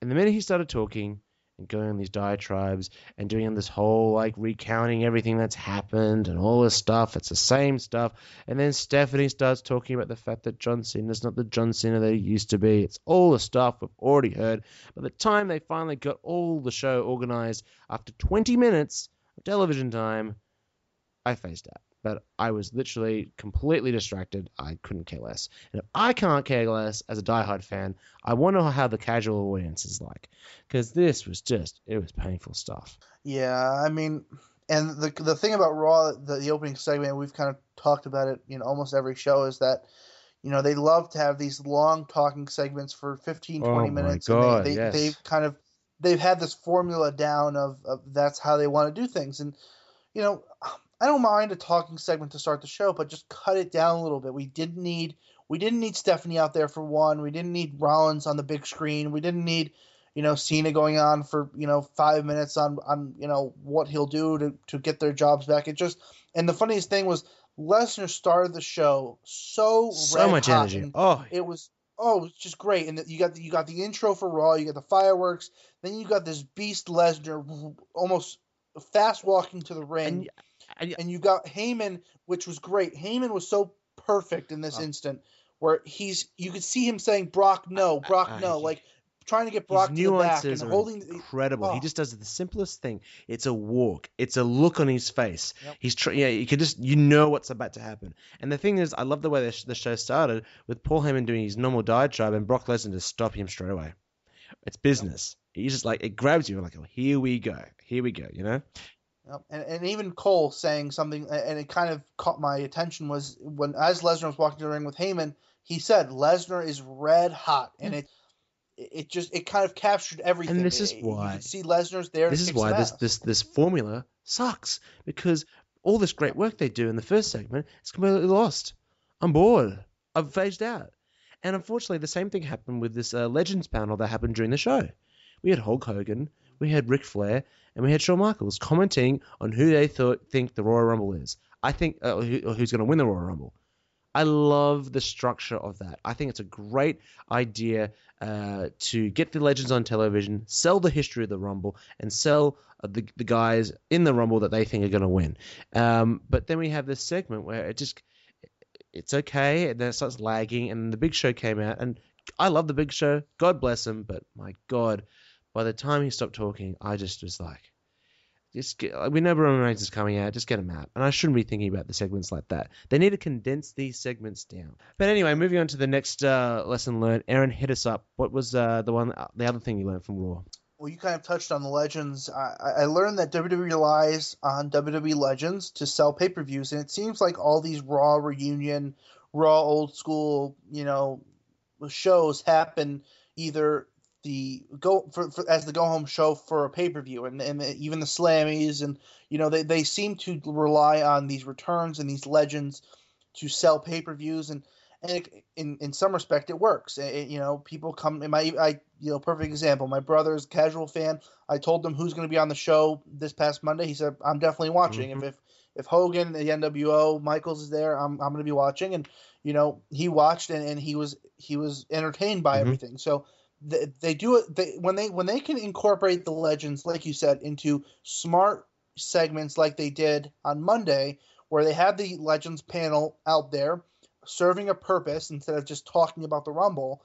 And the minute he started talking and going on these diatribes and doing this whole like recounting everything that's happened and all this stuff, it's the same stuff. And then Stephanie starts talking about the fact that John Cena's not the John Cena that he used to be. It's all the stuff we've already heard. By the time they finally got all the show organized, after 20 minutes of television time, I phased out. But I was literally completely distracted. I couldn't care less. And if I can't care less as a diehard fan, I wonder how the casual audience is like. Because this was it was painful stuff. Yeah, I mean, and the thing about Raw, the opening segment, we've kind of talked about it, almost every show, is that, they love to have these long talking segments for 15, 20 minutes. God, and yes. they've had this formula down of that's how they want to do things. And, I don't mind a talking segment to start the show, but just cut it down a little bit. We didn't need Stephanie out there for one. We didn't need Rollins on the big screen. We didn't need, Cena going on for, 5 minutes on what he'll do to get their jobs back. And the funniest thing was Lesnar started the show so much hot, energy. It was just great. And you got the intro for Raw, you got the fireworks, then you got this beast Lesnar almost fast walking to the ring. And you got Heyman, which was great. Heyman was so perfect in this instant where you could see him saying, Brock, no, like trying to get Brock to the back and holding. Incredible. He just does the simplest thing. It's a walk. It's a look on his face. Yep. You could just, what's about to happen. And the thing is, I love the way the show started with Paul Heyman doing his normal diatribe and Brock Lesnar to stop him straight away. It's business. Yep. He's just like, it grabs you. Like, oh, here we go. And even Cole saying something, and it kind of caught my attention, was when as Lesnar was walking to the ring with Heyman, he said Lesnar is red hot, and it kind of captured everything. And this is why you can see Lesnar's there. This is why this formula sucks, because all this great work they do in the first segment is completely lost. I'm bored. I've phased out, and unfortunately, the same thing happened with this Legends panel that happened during the show. We had Hulk Hogan, we had Ric Flair, and we had Shawn Michaels commenting on who they think the Royal Rumble is. I think who's going to win the Royal Rumble. I love the structure of that. I think it's a great idea to get the legends on television, sell the history of the Rumble, and sell the guys in the Rumble that they think are going to win. But then we have this segment where it's okay, and then it starts lagging, and the Big Show came out, and I love the Big Show. God bless him, but my God, by the time he stopped talking, I just was like, we know Roman Reigns is coming out, just get him out. And I shouldn't be thinking about the segments like that. They need to condense these segments down. But anyway, moving on to the next lesson learned. Eron, hit us up. What was the other thing you learned from Raw? Well, you kind of touched on the Legends. I learned that WWE relies on WWE Legends to sell pay-per-views, and it seems like all these Raw reunion, Raw old school, shows happen either as the go home show for a pay-per-view, and even the Slammies, and they seem to rely on these returns and these legends to sell pay-per-views, and in some respect it works. People come in perfect example, my brother's a casual fan. I told him who's going to be on the show this past Monday. He said, I'm definitely watching. Mm-hmm. If Hogan, the NWO, Michaels is there, I'm going to be watching. And he watched, and he was entertained by Mm-hmm. everything. So they do it. When they can incorporate the legends, like you said, into smart segments like they did on Monday, where they had the legends panel out there serving a purpose instead of just talking about the Rumble.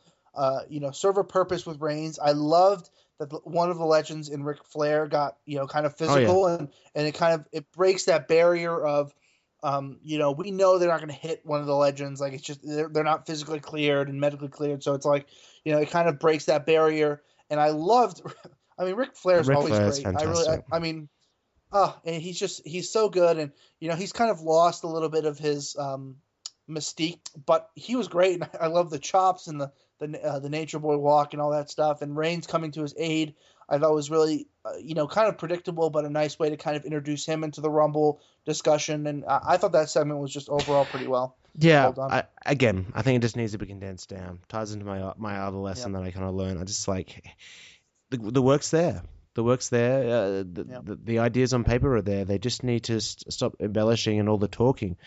Serve a purpose with Reigns. I loved that one of the legends in Ric Flair got kind of physical, and it breaks that barrier of we know they're not going to hit one of the legends. Like, it's just they're not physically cleared and medically cleared, so it's like it kind of breaks that barrier. And I loved. I mean, Ric Flair's always great. Fantastic. And he's so good, and he's kind of lost a little bit of his mystique, but he was great. And I love the chops and the Nature Boy walk and all that stuff. And Reigns coming to his aid, I thought was really kind of predictable, but a nice way to kind of introduce him into the Rumble discussion. And I thought that segment was just overall pretty well. Yeah, well done. I think it just needs to be condensed down. Ties into my other lesson that I kind of learned. I just like the work's there. The work's there. The ideas on paper are there. They just need to stop embellishing and all the talking.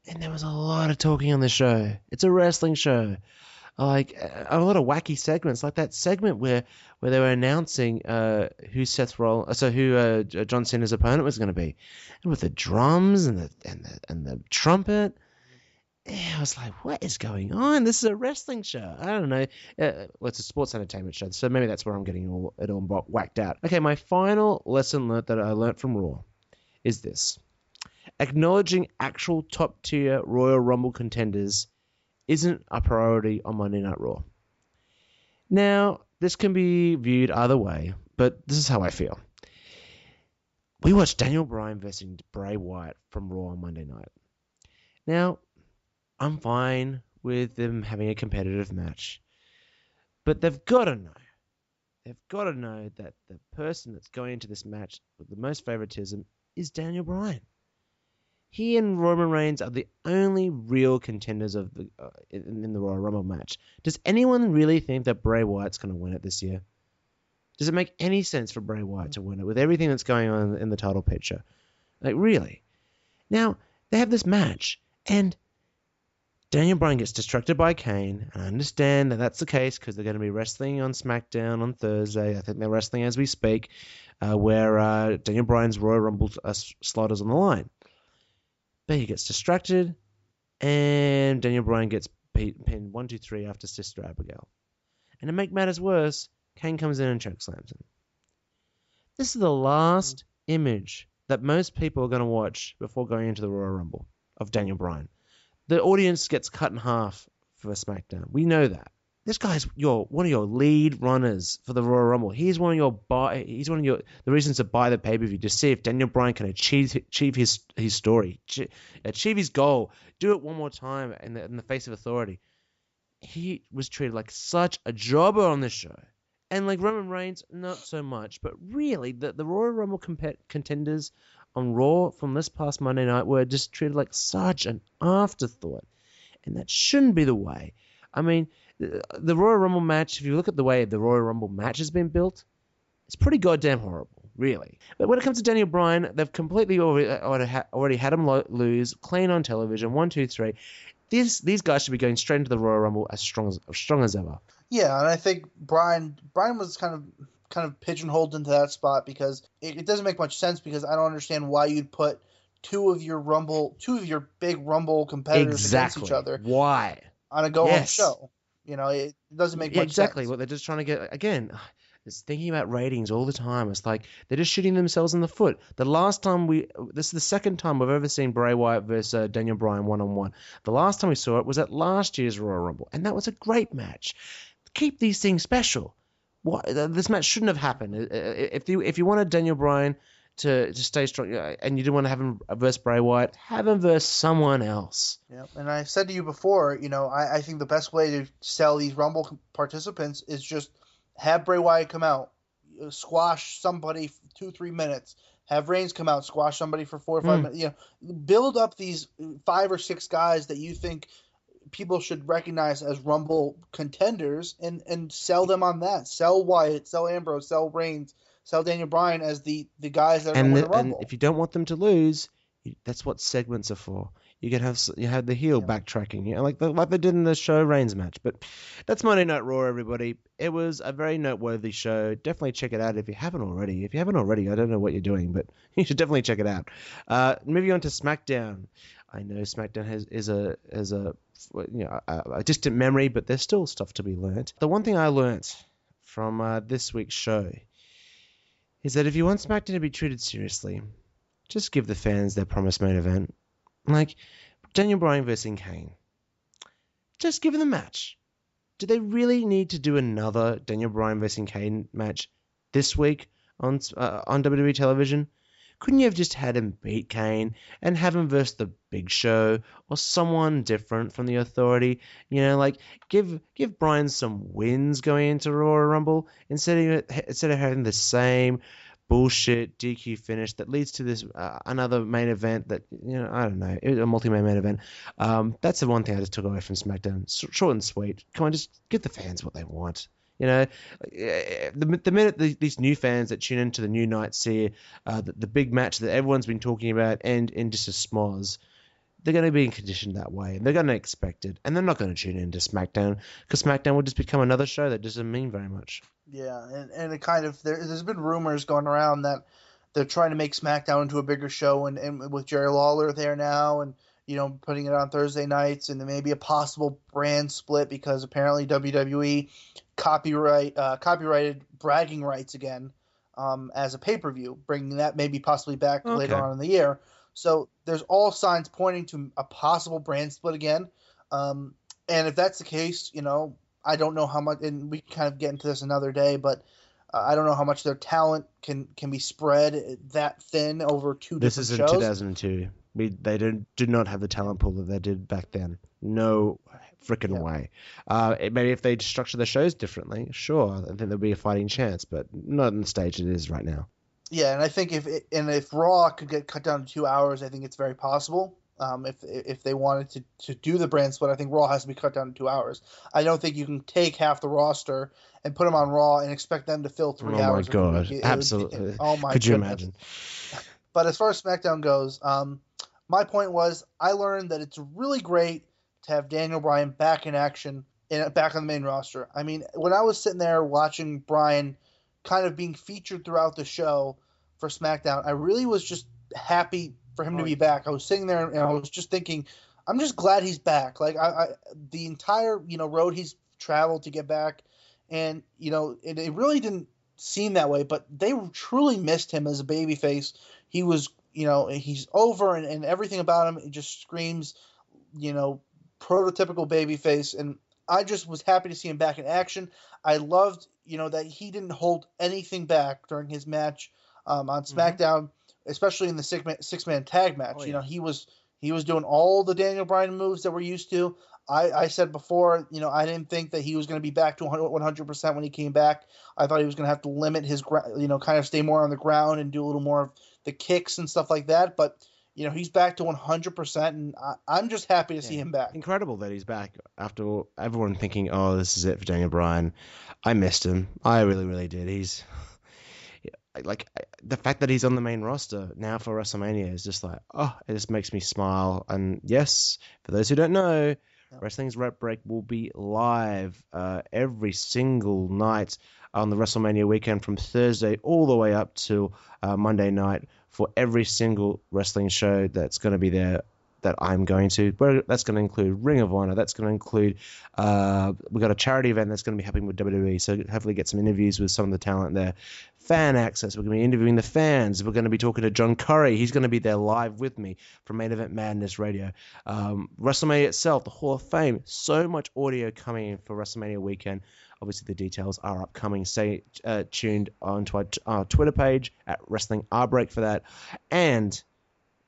And there was a lot of talking on the show. It's a wrestling show. Like a lot of wacky segments, like that segment where they were announcing who John Cena's opponent was going to be, and with the drums and the trumpet. I was like, what is going on? This is a wrestling show. I don't know. It's a sports entertainment show, so maybe that's where I'm getting it all whacked out. Okay, my final lesson learned that I learned from Raw is this. Acknowledging actual top-tier Royal Rumble contenders isn't a priority on Monday Night Raw. Now, this can be viewed either way, but this is how I feel. We watched Daniel Bryan versus Bray Wyatt from Raw on Monday night. Now, I'm fine with them having a competitive match, but they've got to know. They've got to know that the person that's going into this match with the most favoritism is Daniel Bryan. He and Roman Reigns are the only real contenders of in the Royal Rumble match. Does anyone really think that Bray Wyatt's going to win it this year? Does it make any sense for Bray Wyatt to win it with everything that's going on in the title picture? Like, really? Now, they have this match, and Daniel Bryan gets distracted by Kane, and I understand that that's the case because they're going to be wrestling on SmackDown on Thursday. I think they're wrestling as we speak, where Daniel Bryan's Royal Rumble slot is on the line. But he gets distracted, and Daniel Bryan gets pinned 1, 2, 3 after Sister Abigail. And to make matters worse, Kane comes in and chokeslams him. This is the last image that most people are going to watch before going into the Royal Rumble of Daniel Bryan. The audience gets cut in half for SmackDown. We know that. This guy's one of your lead runners for the Royal Rumble. He's one of the reasons to buy the pay-per-view, to see if Daniel Bryan can achieve his story, achieve his goal, do it one more time in the face of authority. He was treated like such a jobber on this show. And like Roman Reigns, not so much. But really, the Royal Rumble contenders on Raw from this past Monday night were just treated like such an afterthought. And that shouldn't be the way. I mean, the Royal Rumble match, if you look at the way the Royal Rumble match has been built, it's pretty goddamn horrible, really. But when it comes to Daniel Bryan, they've completely already had him lose, clean on television, 1, 2, 3. These guys should be going straight into the Royal Rumble as strong as ever. Yeah, and I think Bryan was kind of pigeonholed into that spot because it doesn't make much sense, because I don't understand why you'd put two of your big Rumble competitors against each other. Why? On a go-home show. It doesn't make much sense. Exactly. What they're just trying to get, again, it's thinking about ratings all the time. It's like they're just shooting themselves in the foot. This is the second time we've ever seen Bray Wyatt versus Daniel Bryan one-on-one. The last time we saw it was at last year's Royal Rumble, and that was a great match. Keep these things special. This match shouldn't have happened. If you wanted Daniel Bryan to stay strong, and you didn't want to have him versus Bray Wyatt, have him versus someone else. Yeah, and I said to you before, I think the best way to sell these Rumble participants is just Have Bray Wyatt come out, squash somebody for 2-3 minutes. Have Reigns come out, squash somebody for 4 or 5 minutes. Build up these 5 or 6 guys that you think people should recognize as Rumble contenders, and sell them on that. Sell Wyatt, sell Ambrose, sell Reigns, sell Daniel Bryan as the guys that are going to win the Rumble. And if you don't want them to lose, that's what segments are for. You can have the heel backtracking, like they did in the show Reigns match. But that's Monday Night Raw, everybody. It was a very noteworthy show. Definitely check it out if you haven't already. If you haven't already, I don't know what you're doing, but you should definitely check it out. Moving on to SmackDown. I know SmackDown is a distant memory, but there's still stuff to be learnt. The one thing I learnt from this week's show is that if you want SmackDown to be treated seriously, just give the fans their promised main event. Like Daniel Bryan versus Kane. Just give them the match. Do they really need to do another Daniel Bryan versus Kane match this week on WWE television? Couldn't you have just had him beat Kane and have him versus the Big Show or someone different from the Authority? Give Bryan some wins going into Royal Rumble instead of having the same bullshit DQ finish that leads to this another main event that, I don't know, a multi-main event. That's the one thing I just took away from SmackDown. Short and sweet. Come on, just give the fans what they want. The minute these new fans that tune into the new night see the big match that everyone's been talking about and in just a schmoz, they're going to be conditioned that way, and they're going to expect it, and they're not going to tune into SmackDown because SmackDown will just become another show that doesn't mean very much. Yeah, and it kind of there's been rumors going around that they're trying to make SmackDown into a bigger show, and with Jerry Lawler there now, and putting it on Thursday nights, and there may be a possible brand split because apparently WWE copyrighted bragging rights again as a pay-per-view, bringing that maybe possibly back later on in the year. So there's all signs pointing to a possible brand split again. And if that's the case, I don't know how much, and we can kind of get into this another day, but I don't know how much their talent can be spread that thin over 2 different shows. This is in 2002. They did not have the talent pool that they did back then. No freaking way. Maybe if they structure the shows differently, sure, I think there'd be a fighting chance, but not in the stage it is right now. Yeah, and I think if Raw could get cut down to 2 hours, I think it's very possible. If they wanted to do the brand split, I think Raw has to be cut down to 2 hours. I don't think you can take half the roster and put them on Raw and expect them to fill 3 hours. Oh my god, absolutely. Oh my Could you imagine? But as far as SmackDown goes, my point was I learned that it's really great to have Daniel Bryan back in action, back on the main roster. I mean, when I was sitting there watching Bryan kind of being featured throughout the show for SmackDown, I really was just happy for him to be back. I was sitting there and I was just thinking, I'm just glad he's back. Like the entire road he's traveled to get back, and it really didn't seem that way, but they truly missed him as a babyface. He was he's over, and everything about him, it just screams prototypical babyface, and I just was happy to see him back in action. I loved that he didn't hold anything back during his match on SmackDown, especially in the six-man tag match. Oh, yeah. He was doing all the Daniel Bryan moves that we're used to. I said before, I didn't think that he was going to be back to 100% when he came back. I thought he was going to have to limit his, kind of stay more on the ground and do a little more of the kicks and stuff like that. But, he's back to 100%, and I'm just happy to see him back. Incredible that he's back after everyone thinking, oh, this is it for Daniel Bryan. I missed him. I really, really did. He's... the fact that he's on the main roster now for WrestleMania is just like, oh, it just makes me smile. And yes, for those who don't know, Wrestling's Rep Break will be live every single night on the WrestleMania weekend from Thursday all the way up to Monday night for every single wrestling show that's going to be there that I'm going to. That's going to include Ring of Honor. That's going to include we've got a charity event that's going to be happening with WWE, so hopefully get some interviews with some of the talent there. Fan access. We're going to be interviewing the fans. We're going to be talking to John Curry. He's going to be there live with me from Main Event Madness Radio. WrestleMania itself, the Hall of Fame. So much audio coming in for WrestleMania weekend. Obviously, the details are upcoming. Stay tuned onto our Twitter page at Wrestling R Break for that. And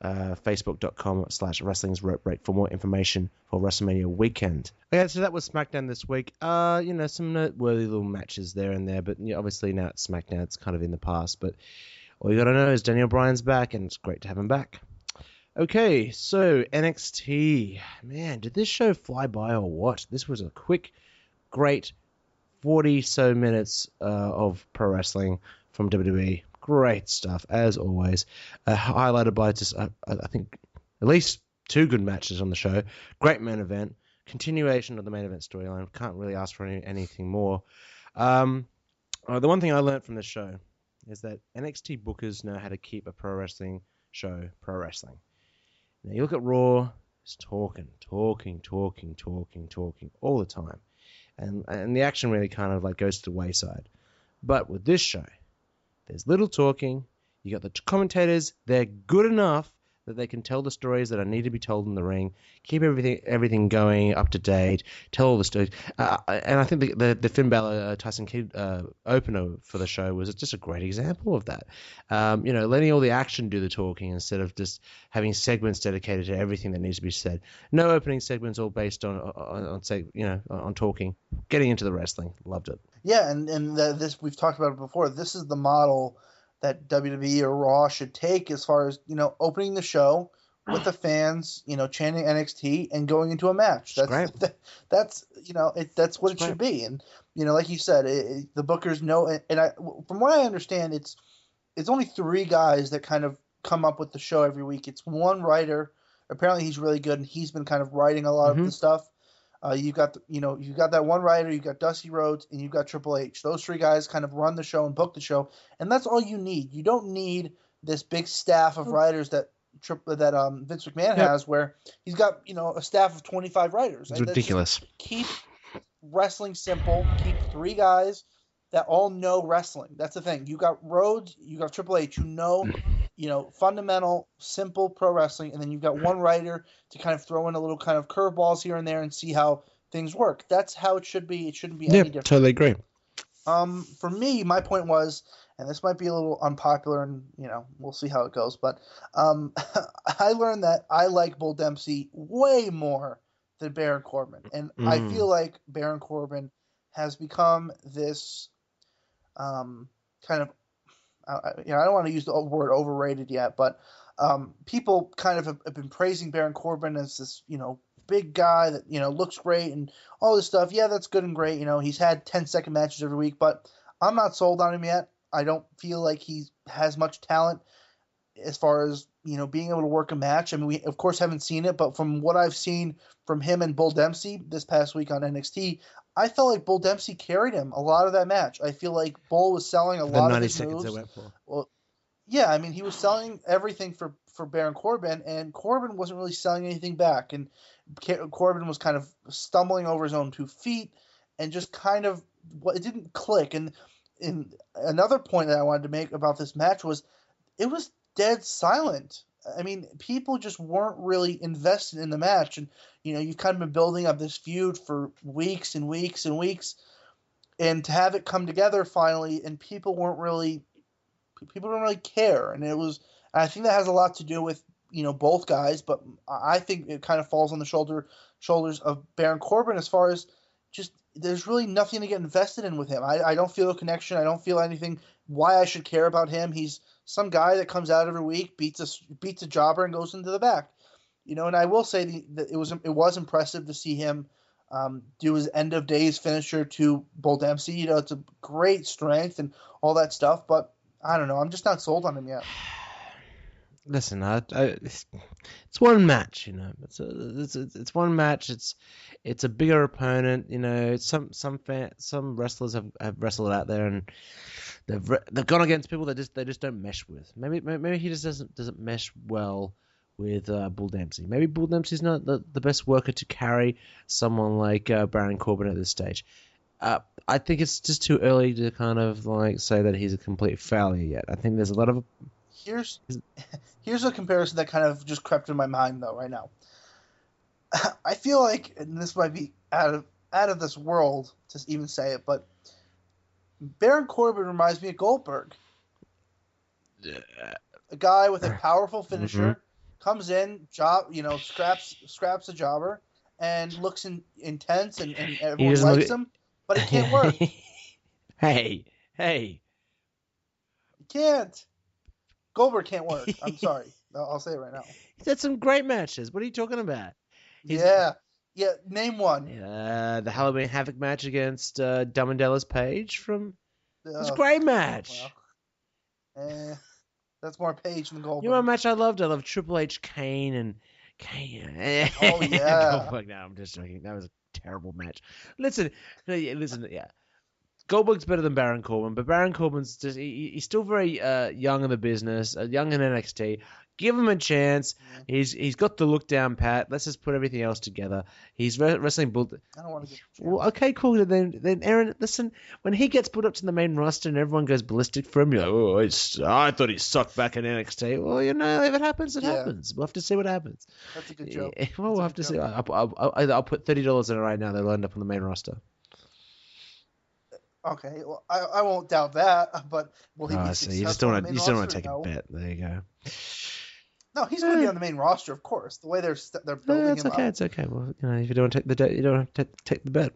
Facebook.com/Wrestling's Rope Break for more information for WrestleMania weekend. Okay, so that was SmackDown this week. Some noteworthy little matches there and there, but obviously now it's SmackDown, it's kind of in the past. But all you got to know is Daniel Bryan's back, and it's great to have him back. Okay, so NXT. Man, did this show fly by or what? This was a quick, great 40-so minutes of pro wrestling from WWE. Great stuff, as always. Highlighted by just, I think, at least 2 good matches on the show. Great main event. Continuation of the main event storyline. Can't really ask for anything more. The one thing I learned from this show is that NXT bookers know how to keep a pro wrestling show pro wrestling. Now, you look at Raw, it's talking all the time. And the action really kind of like goes to the wayside. But with this show, there's little talking. You got the commentators. They're good enough that they can tell the stories that need to be told in the ring, keep everything going up to date, tell all the stories. And I think the Finn Balor Tyson Kidd opener for the show was just a great example of that. Letting all the action do the talking instead of just having segments dedicated to everything that needs to be said. No opening segments, all based on talking. Getting into the wrestling, loved it. Yeah, and this we've talked about it before. This is the model that WWE or Raw should take as far as, opening the show with the fans, chanting NXT and going into a match. That's great. That's what it should be. And, like you said, the bookers know. And from what I understand, it's only 3 guys that kind of come up with the show every week. It's one writer. Apparently he's really good, and he's been kind of writing a lot of the stuff. You've got that one writer, you've got Dusty Rhodes, and you've got Triple H. Those 3 guys kind of run the show and book the show, and that's all you need. You don't need this big staff of writers that Vince McMahon has, where he's got a staff of 25 writers. It's ridiculous. Keep wrestling simple. Keep 3 guys that all know wrestling. That's the thing. You got Rhodes, you got Triple H, fundamental, simple pro wrestling, and then you've got one writer to kind of throw in a little kind of curveballs here and there and see how things work. That's how it should be. It shouldn't be any different. Totally agree. For me, my point was, and this might be a little unpopular, and we'll see how it goes, but I learned that I like Bull Dempsey way more than Baron Corbin, and I feel like Baron Corbin has become this kind of, I don't want to use the word overrated yet, but people kind of have been praising Baron Corbin as this, big guy that, looks great and all this stuff. Yeah, that's good and great. He's had 10-second matches every week, but I'm not sold on him yet. I don't feel like he has much talent as far as, being able to work a match. I mean, we, of course, haven't seen it, but from what I've seen from him and Bull Dempsey this past week on NXT, I felt like Bull Dempsey carried him a lot of that match. I feel like Bull was selling a lot of his moves. 90 seconds I went for. Well, yeah, I mean, he was selling everything for Baron Corbin, and Corbin wasn't really selling anything back. And Corbin was kind of stumbling over his own 2 feet and just kind of, it didn't click. And another point that I wanted to make about this match was it was dead silent. I mean, people just weren't really invested in the match. And, you've kind of been building up this feud for weeks and weeks and weeks. And to have it come together finally, and people didn't really care. And I think that has a lot to do with, both guys, but I think it kind of falls on the shoulders of Baron Corbin as far as just there's really nothing to get invested in with him. I don't feel a connection. I don't feel anything why I should care about him. He's some guy that comes out every week, beats a jobber, and goes into the back. And I will say that it was impressive to see him do his end of days finisher to Bull Dempsey. It's a great strength and all that stuff, but I don't know. I'm just not sold on him yet. Listen, it's one match, It's one match. It's a bigger opponent. Some wrestlers have wrestled out there and they've gone against people that they just don't mesh with. Maybe he just doesn't mesh well with Bull Dempsey. Maybe Bull Dempsey's not the best worker to carry someone like Baron Corbin at this stage. I think it's just too early to kind of say that he's a complete failure yet. I think there's a lot of. Here's a comparison that kind of just crept in my mind though right now. I feel like, and this might be out of this world to even say it, but Baron Corbin reminds me of Goldberg. A guy with a powerful finisher comes in, scraps a jobber, and looks intense, and everyone likes him, but he can't work. Hey. He can't. Goldberg can't work. I'm sorry. I'll say it right now. He's had some great matches. What are you talking about? Yeah. Name one. The Halloween Havoc match against Dumb and Dallas Page from. It was a great match. Well, that's more Page than Goldberg. You know what match I loved? I loved Triple H, Kane, and Kane. Oh yeah. Goldberg. No, I'm just joking. That was a terrible match. Listen. Yeah. Goldberg's better than Baron Corbin, but Baron Corbin's just he's still very young in the business, young in NXT. Give him a chance. Yeah. He's got the look down pat. Let's just put everything else together. He's wrestling Bull. I don't want to get. Well, okay, cool. Then Aaron, listen. When he gets put up to the main roster and everyone goes ballistic for him, you're like, I thought he sucked back in NXT. Well, if it happens, it happens. We'll have to see what happens. That's a good joke. Well, we'll have to see. I'll put $30 in it right now. They'll end up on the main roster. Okay, well, I won't doubt that, but will he be successful? You just don't want to take a bet. There you go. No, he's going to be on the main roster, of course. The way they're building him up. It's okay. Well, if you don't take the bet, you don't have to take the bet.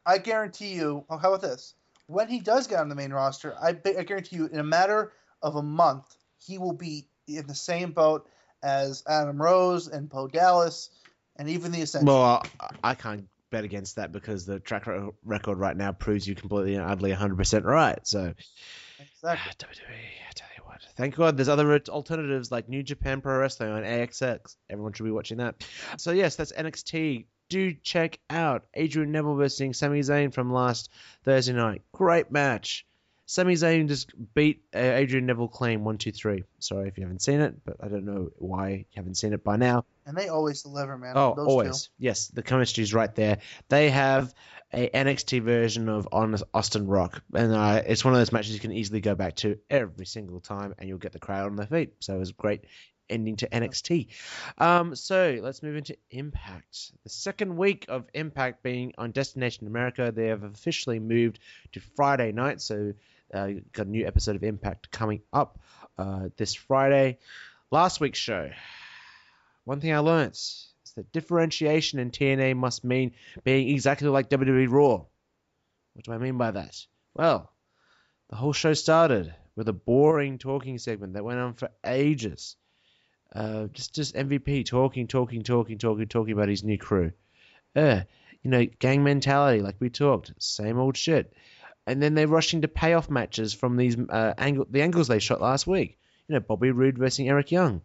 I guarantee you. Oh, how about this? When he does get on the main roster, I guarantee you, in a matter of a month, he will be in the same boat as Adam Rose and Bo Dallas, and even the Ascension. Well, I can't bet against that because the track record right now proves you completely and utterly 100% right. So, exactly. WWE, I tell you what. Thank God there's other alternatives like New Japan Pro Wrestling on AXX. Everyone should be watching that. So, yes, that's NXT. Do check out Adrian Neville versus Sami Zayn from last Thursday night. Great match. Sami Zayn just beat Adrian Neville clean 1-2-3. Sorry if you haven't seen it, but I don't know why you haven't seen it by now. And they always deliver, man. Oh, Those always. two. Yes, the chemistry's right there. They have a NXT version of Austin Rock, and it's one of those matches you can easily go back to every single time, and you'll get the crowd on their feet. So it was a great ending to NXT. So let's move into Impact. The second week of Impact being on Destination America, they have officially moved to Friday night, so got a new episode of Impact coming up this Friday. Last week's show, one thing I learned is that differentiation in TNA must mean being exactly like WWE Raw. What do I mean by that? Well, the whole show started with a boring talking segment that went on for ages. Just MVP talking about his new crew. Gang mentality, like we talked, same old shit. And then they're rushing to payoff matches from these the angles they shot last week. Bobby Roode versus Eric Young.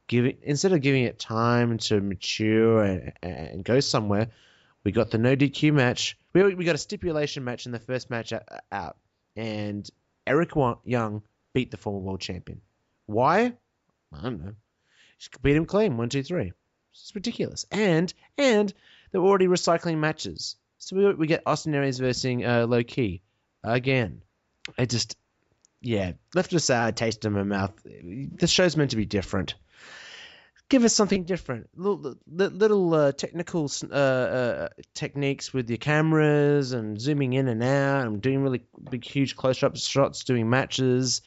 Instead of giving it time to mature and go somewhere, we got the no DQ match. We got a stipulation match in the first match out, and Eric Young beat the former world champion. Why? I don't know. Just beat him clean, 1-2-3. It's ridiculous. And they're already recycling matches. So we get Austin Aries versus Low Key again. Left a sour taste in my mouth. The show's meant to be different. Give us something different. Little technical techniques with your cameras and zooming in and out and doing really big, huge close-up shots, doing matches.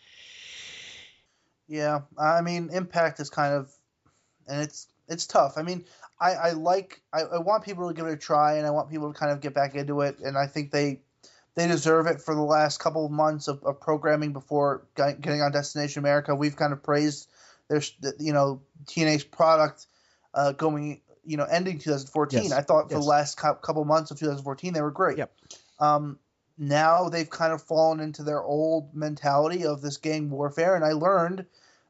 Yeah, I mean, Impact is kind of, and it's tough. I mean, I want people to give it a try, and I want people to kind of get back into it, and I think they deserve it for the last couple of months of programming before getting on Destination America. We've kind of praised TNA's product ending 2014. Yes, I thought for the last couple months of 2014 they were great. Yep. Now they've kind of fallen into their old mentality of this gang warfare, and I learned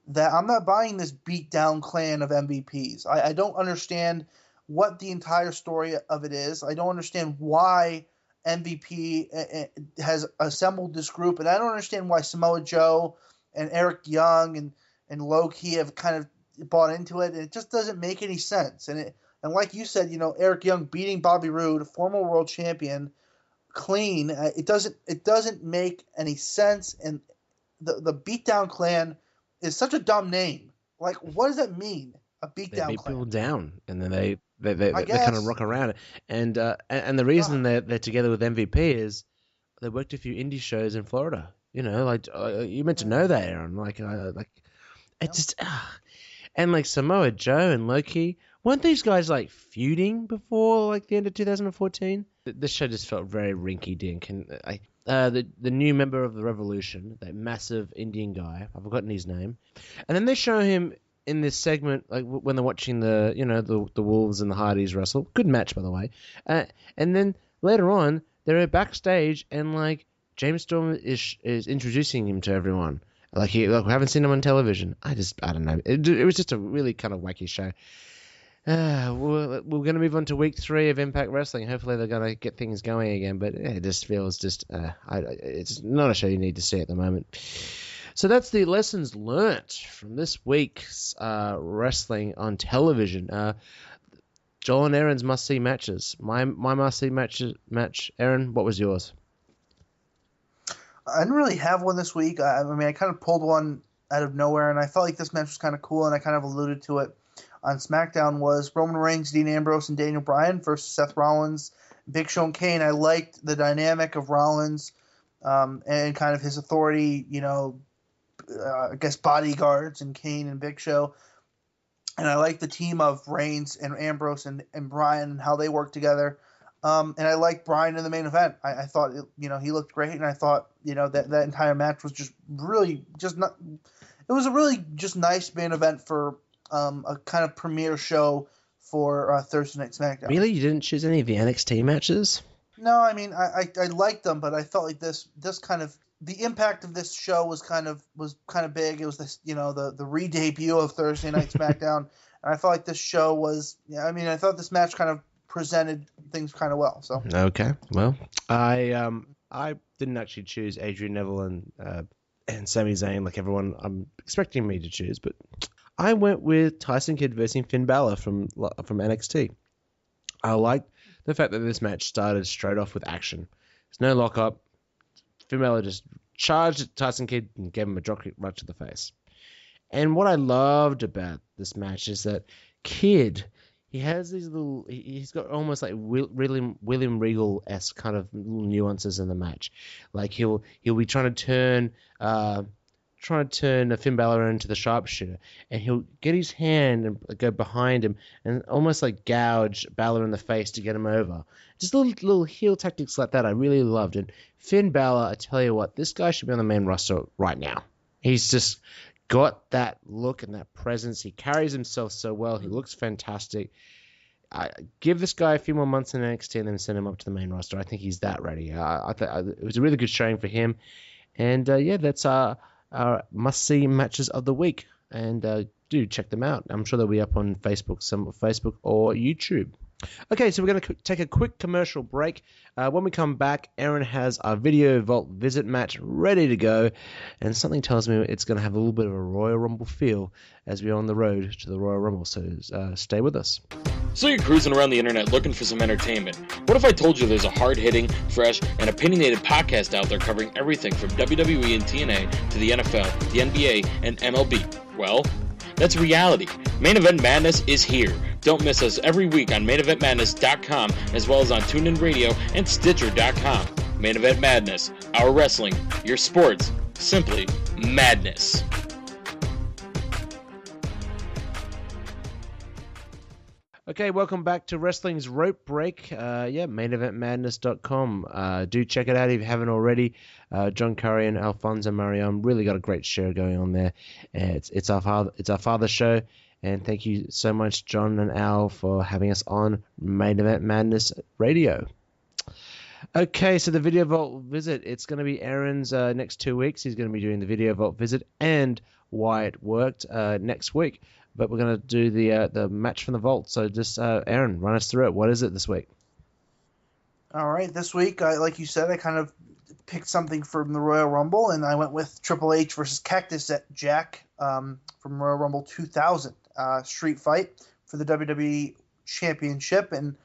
that I'm not buying this beat down clan of MVPs. I don't understand what the entire story of it is. I don't understand why MVP has assembled this group, and I don't understand why Samoa Joe and Eric Young and Low Key have kind of bought into it, and it just doesn't make any sense. And like you said, Eric Young beating Bobby Roode, former world champion, clean. It doesn't make any sense. And the Beatdown Clan is such a dumb name. Like, what does that mean? A Beatdown Clan? They beat people down, and then they kind of rock around it. And the reason they're together with MVP is they worked a few indie shows in Florida. You meant to know that, Aaron. And like Samoa Joe and Loki, weren't these guys like feuding before like the end of 2014? This show just felt very rinky-dink. And the new member of the Revolution, that massive Indian guy, I've forgotten his name, and then they show him in this segment, like when they're watching the Wolves and the Hardys wrestle. Good match, by the way. And then later on, they're backstage, and like James Storm is introducing him to everyone. Like we haven't seen him on television. I don't know. It was just a really kind of wacky show. We're going to move on to week 3 of Impact Wrestling. Hopefully they're going to get things going again. But it just feels it's not a show you need to see at the moment. So that's the lessons learnt from this week's wrestling on television. Joel and Aaron's must-see matches. My must-see match. Aaron, what was yours? I didn't really have one this week. I mean, I kind of pulled one out of nowhere, and I felt like this match was kind of cool, and I kind of alluded to it on SmackDown, was Roman Reigns, Dean Ambrose, and Daniel Bryan versus Seth Rollins, Big Show, and Kane. I liked the dynamic of Rollins and kind of his authority, I guess bodyguards, and Kane and Big Show. And I liked the team of Reigns and Ambrose and Bryan and how they work together. And I liked Bryan in the main event. I thought, he looked great, and I thought, that entire match was just really it was a really just nice main event for a kind of premiere show for Thursday Night SmackDown. Really? You didn't choose any of the NXT matches? No, I mean, I liked them, but I felt like this kind of, the impact of this show was kind of big. It was this, the re-debut of Thursday Night SmackDown, and I felt like this show was, I thought this match kind of presented things kind of well. So okay, well, I didn't actually choose Adrian Neville and Sami Zayn like everyone I'm expecting me to choose, but I went with Tyson Kidd versus Finn Balor from NXT. I liked the fact that this match started straight off with action. There's no lockup. Finn Balor just charged at Tyson Kidd and gave him a drop kick right to the face. And what I loved about this match is that Kidd, he has these little, he's got almost like William Regal-esque kind of little nuances in the match. Like he'll be trying to turn Finn Balor into the sharpshooter, and he'll get his hand and go behind him and almost like gouge Balor in the face to get him over. Just little heel tactics like that I really loved. And Finn Balor, I tell you what, this guy should be on the main roster right now. He's just got that look and that presence. He carries himself so well. He looks fantastic. Give this guy a few more months in NXT and then send him up to the main roster. I think he's that ready. I thought it was a really good showing for him. And that's our must-see matches of the week. And do check them out. I'm sure they'll be up on Facebook or YouTube. Okay, so we're going to take a quick commercial break. When we come back, Eron has our Video Vault Visit match ready to go, and something tells me it's going to have a little bit of a Royal Rumble feel as we're on the road to the Royal Rumble, so stay with us. So you're cruising around the internet looking for some entertainment. What if I told you there's a hard-hitting, fresh, and opinionated podcast out there covering everything from WWE and TNA to the NFL, the NBA, and MLB? Well, that's reality. Main Event Madness is here. Don't miss us every week on MainEventMadness.com as well as on TuneIn Radio and Stitcher.com. Main Event Madness. Our wrestling, your sports, simply madness. Okay, welcome back to Wrestling's Rope Break. MainEventMadness.com. Do check it out if you haven't already. John Curry and Alfonso Marion really got a great show going on there. It's our father's show, and thank you so much, John and Al, for having us on Main Event Madness Radio. Okay, so the Video Vault Visit, it's going to be Aaron's next 2 weeks. He's going to be doing the Video Vault Visit and Why It Worked next week. But we're going to do the match from the vault. So just, Aaron, run us through it. What is it this week? All right. This week, like you said, I kind of picked something from the Royal Rumble, and I went with Triple H versus Cactus Jack from Royal Rumble 2000 street fight for the WWE Championship. And,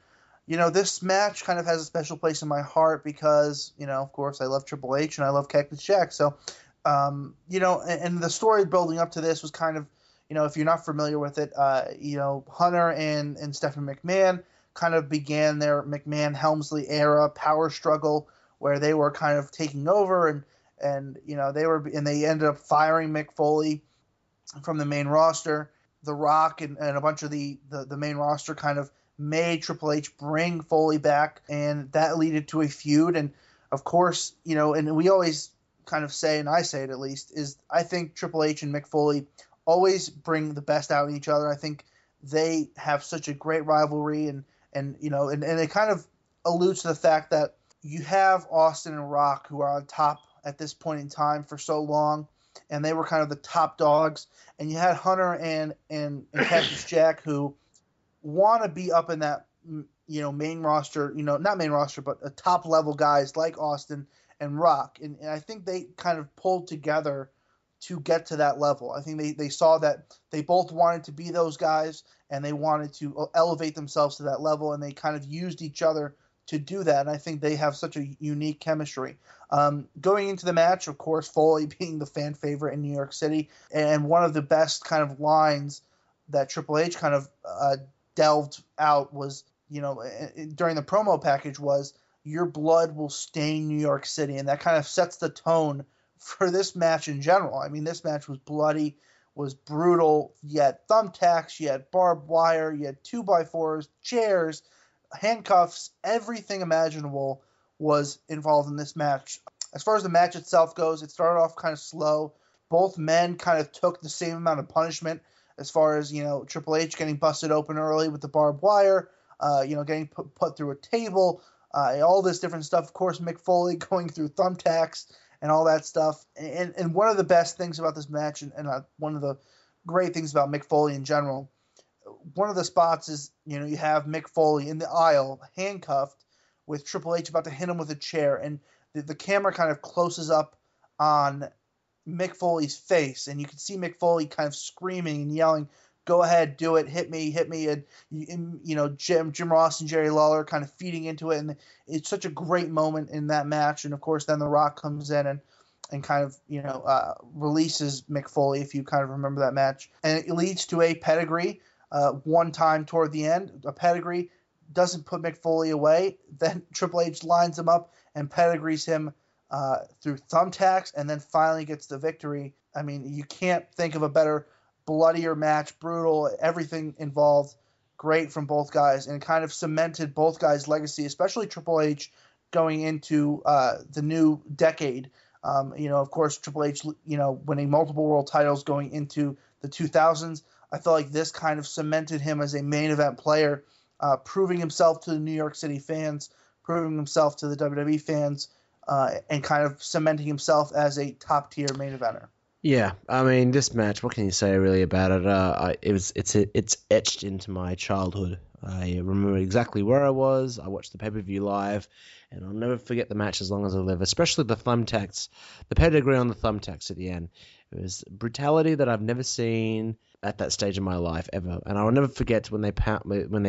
this match kind of has a special place in my heart because, of course, I love Triple H and I love Cactus Jack. So, and the story building up to this was kind of, if you're not familiar with it, Hunter and Stephanie McMahon kind of began their McMahon-Helmsley era power struggle where they were kind of taking over and they ended up firing Mick Foley from the main roster. The Rock and a bunch of the main roster kind of made Triple H bring Foley back, and that led to a feud. And of course, and we always kind of say, and I say it at least, is I think Triple H and Mick Foley always bring the best out in each other. I think they have such a great rivalry, and it kind of alludes to the fact that you have Austin and Rock, who are on top at this point in time for so long, and they were kind of the top dogs, and you had Hunter and Cactus Jack, who want to be up in that main roster, not main roster, but a top level guys like Austin and Rock, and I think they kind of pulled together to get to that level. I think they saw that they both wanted to be those guys, and they wanted to elevate themselves to that level, and they kind of used each other to do that, and I think they have such a unique chemistry. Going into the match, of course, Foley being the fan favorite in New York City, and one of the best kind of lines that Triple H kind of delved out was, during the promo package was, "Your blood will stain New York City," and that kind of sets the tone for this match in general. I mean, this match was bloody, was brutal. You had thumbtacks, you had barbed wire, you had 2x4s, chairs, handcuffs, everything imaginable was involved in this match. As far as the match itself goes, it started off kind of slow. Both men kind of took the same amount of punishment, as far as, Triple H getting busted open early with the barbed wire, getting put through a table, all this different stuff. Of course, Mick Foley going through thumbtacks and all that stuff. And one of the best things about this match, and one of the great things about Mick Foley in general, one of the spots is, you have Mick Foley in the aisle, handcuffed, with Triple H about to hit him with a chair, and the camera kind of closes up on Mick Foley's face, and you can see Mick Foley kind of screaming and yelling, "Go ahead, do it, hit me," and Jim Ross and Jerry Lawler kind of feeding into it, and it's such a great moment in that match. And of course, then The Rock comes in and kind of releases Mick Foley, if you kind of remember that match, and it leads to a pedigree. One time toward the end, a pedigree doesn't put Mick Foley away. Then Triple H lines him up and pedigrees him through thumbtacks, and then finally gets the victory. I mean, you can't think of a better, bloodier match, brutal, everything involved, great from both guys, and it kind of cemented both guys' legacy, especially Triple H going into the new decade. Of course, Triple H, winning multiple world titles going into the 2000s. I felt like this kind of cemented him as a main event player, proving himself to the New York City fans, proving himself to the WWE fans, and kind of cementing himself as a top-tier main eventer. Yeah, I mean, this match, what can you say really about it? It's etched into my childhood. I remember exactly where I was. I watched the pay-per-view live, and I'll never forget the match as long as I live, especially the thumbtacks, the pedigree on the thumbtacks at the end. It was brutality that I've never seen at that stage of my life ever, and I'll never forget when they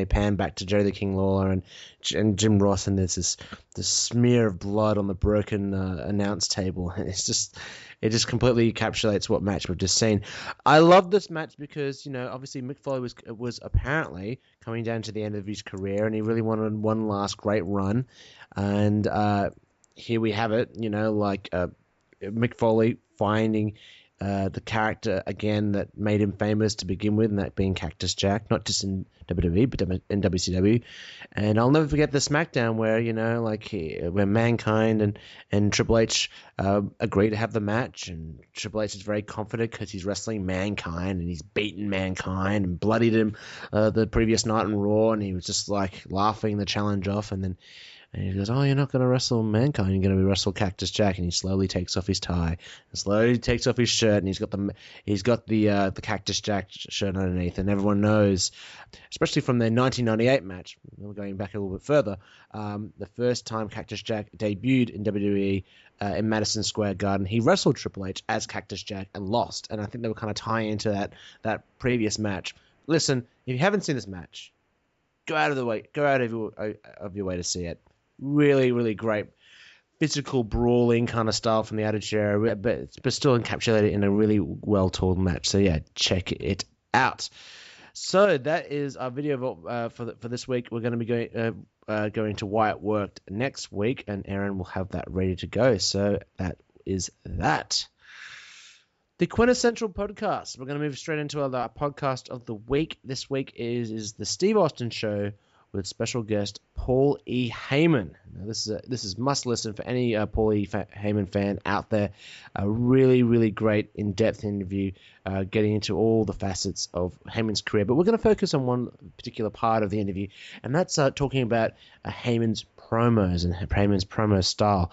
pan back to Jerry the King Lawler and Jim Ross, and there's this smear of blood on the broken announce table. It just completely encapsulates what match we've just seen. I love this match because obviously Mick Foley was apparently coming down to the end of his career, and he really wanted one last great run, and here we have it. Mick Foley finding the character again that made him famous to begin with, and that being Cactus Jack, not just in WWE but in WCW. And I'll never forget the SmackDown where Mankind and Triple H agree to have the match, and Triple H is very confident because he's wrestling Mankind and he's beaten Mankind and bloodied him the previous night on Raw, and he was just like laughing the challenge off, and he goes, "Oh, you're not going to wrestle Mankind. You're going to wrestle Cactus Jack." And he slowly takes off his tie, and slowly takes off his shirt, and he's got the Cactus Jack shirt underneath. And everyone knows, especially from their 1998 match, going back a little bit further, the first time Cactus Jack debuted in WWE in Madison Square Garden, he wrestled Triple H as Cactus Jack and lost. And I think they were kind of tying into that previous match. Listen, if you haven't seen this match, go out of your way to see it. Really, really great physical brawling kind of style from the Attitude Era, but still encapsulated in a really well-told match. So yeah, check it out. So that is our video for this week. We're going to be going to Why It Worked next week, and Eron will have that ready to go. So that is that. The Quintessential Podcast. We're going to move straight into our podcast of the week. This week is the Steve Austin Show with special guest Paul E. Heyman. Now, this is must listen for any Paul E. Heyman fan out there. A really, really great in-depth interview getting into all the facets of Heyman's career. But we're going to focus on one particular part of the interview, and that's talking about Heyman's promos and Heyman's promo style.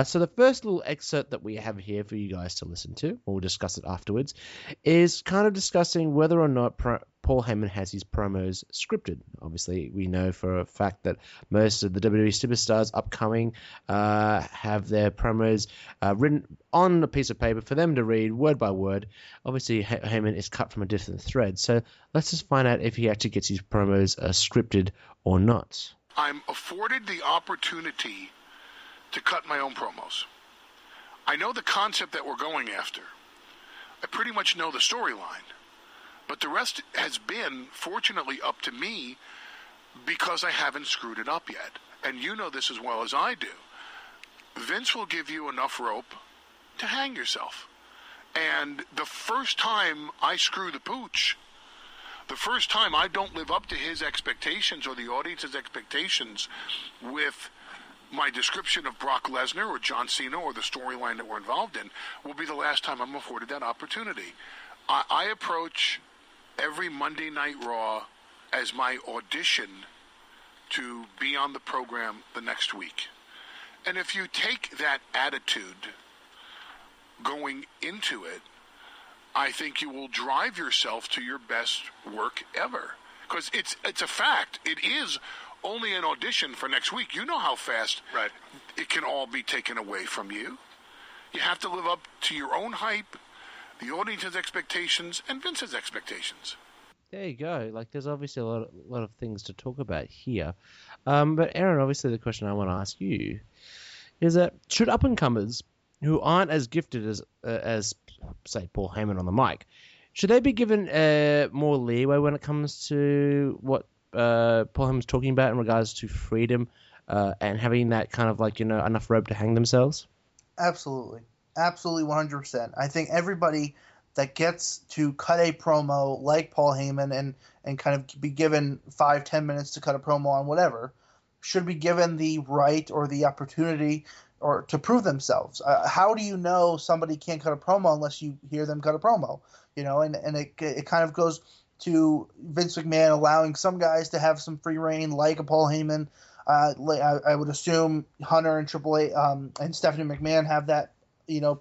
So the first little excerpt that we have here for you guys to listen to, we'll discuss it afterwards, is kind of discussing whether or not Paul Heyman has his promos scripted. Obviously, we know for a fact that most of the WWE superstars upcoming have their promos written on a piece of paper for them to read word by word. Obviously, Heyman is cut from a different thread. So let's just find out if he actually gets his promos scripted or not. I'm afforded the opportunity to cut my own promos. I know the concept that we're going after. I pretty much know the storyline. But the rest has been, fortunately, up to me because I haven't screwed it up yet. And you know this as well as I do. Vince will give you enough rope to hang yourself. And the first time I screw the pooch, the first time I don't live up to his expectations or the audience's expectations with my description of Brock Lesnar or John Cena or the storyline that we're involved in, will be the last time I'm afforded that opportunity. I approach every Monday Night Raw as my audition to be on the program the next week. And if you take that attitude going into it, I think you will drive yourself to your best work ever. Because it's a fact. It is only an audition for next week. You know how fast it can all be taken away from you. You have to live up to your own hype, the audience's expectations, and Vince's expectations. There you go. Like, there's obviously a lot of things to talk about here. But Eron, obviously the question I want to ask you is that should up-and-comers who aren't as gifted as say Paul Heyman on the mic, should they be given more leeway when it comes to what Paul Heyman's talking about in regards to freedom and having that kind of like, enough rope to hang themselves? Absolutely. Absolutely 100%. I think everybody that gets to cut a promo like Paul Heyman and kind of be given 5-10 minutes to cut a promo on whatever should be given the right or the opportunity or to prove themselves. How do you know somebody can't cut a promo unless you hear them cut a promo? And it kind of goes to Vince McMahon allowing some guys to have some free reign, like a Paul Heyman. I would assume Hunter and Triple H and Stephanie McMahon have that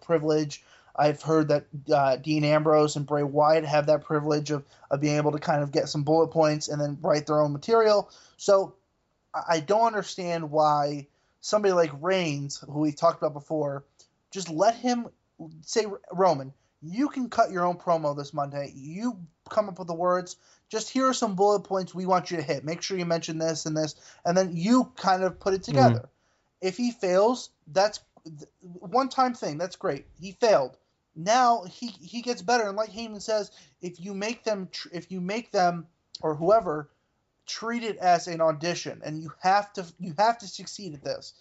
privilege. I've heard that Dean Ambrose and Bray Wyatt have that privilege of being able to kind of get some bullet points and then write their own material. So I don't understand why somebody like Reigns, who we talked about before, just let him say, Roman, you can cut your own promo this Monday. You come up with the words. Just here are some bullet points we want you to hit. Make sure you mention this and this, and then you kind of put it together. Mm-hmm. If he fails, that's one-time thing. That's great. He failed. Now he gets better, and like Heyman says, if you make them or whoever treat it as an audition, and you have to succeed at this,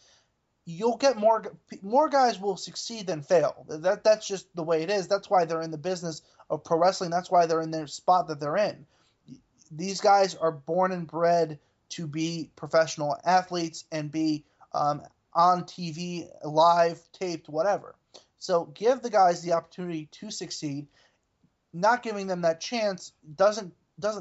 you'll get more guys will succeed than fail. That's just the way it is. That's why they're in the business of pro wrestling. That's why they're in their spot that they're in. These guys are born and bred to be professional athletes and be on TV, live, taped, whatever. So give the guys the opportunity to succeed. Not giving them that chance doesn't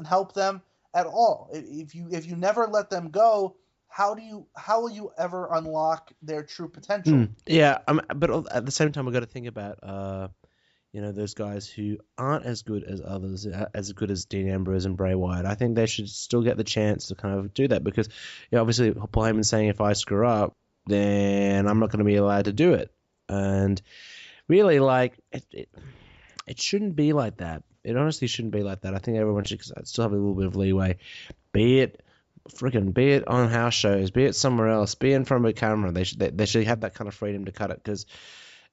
help them at all. If you never let them go, how will you ever unlock their true potential? Yeah, but at the same time, we've got to think about those guys who aren't as good as others, as good as Dean Ambrose and Bray Wyatt. I think they should still get the chance to kind of do that because obviously Paul Heyman's saying if I screw up, then I'm not going to be allowed to do it. And really, like, it shouldn't be like that. It honestly shouldn't be like that. I think everyone should still have a little bit of leeway. Be it on house shows, be it somewhere else, be in front of a camera. They should have that kind of freedom to cut it because,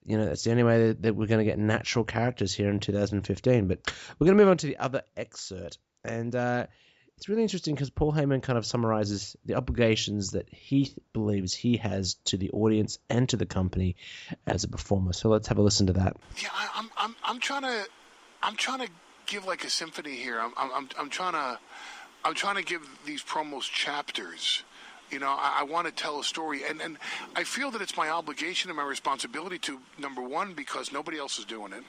that's the only way that we're going to get natural characters here in 2015. But we're going to move on to the other excerpt. And it's really interesting because Paul Heyman kind of summarizes the obligations that he believes he has to the audience and to the company as a performer. So let's have a listen to that. Yeah, I'm trying to give like a symphony here. I'm trying to give these promos chapters. I want to tell a story, and I feel that it's my obligation and my responsibility to, number one, because nobody else is doing it.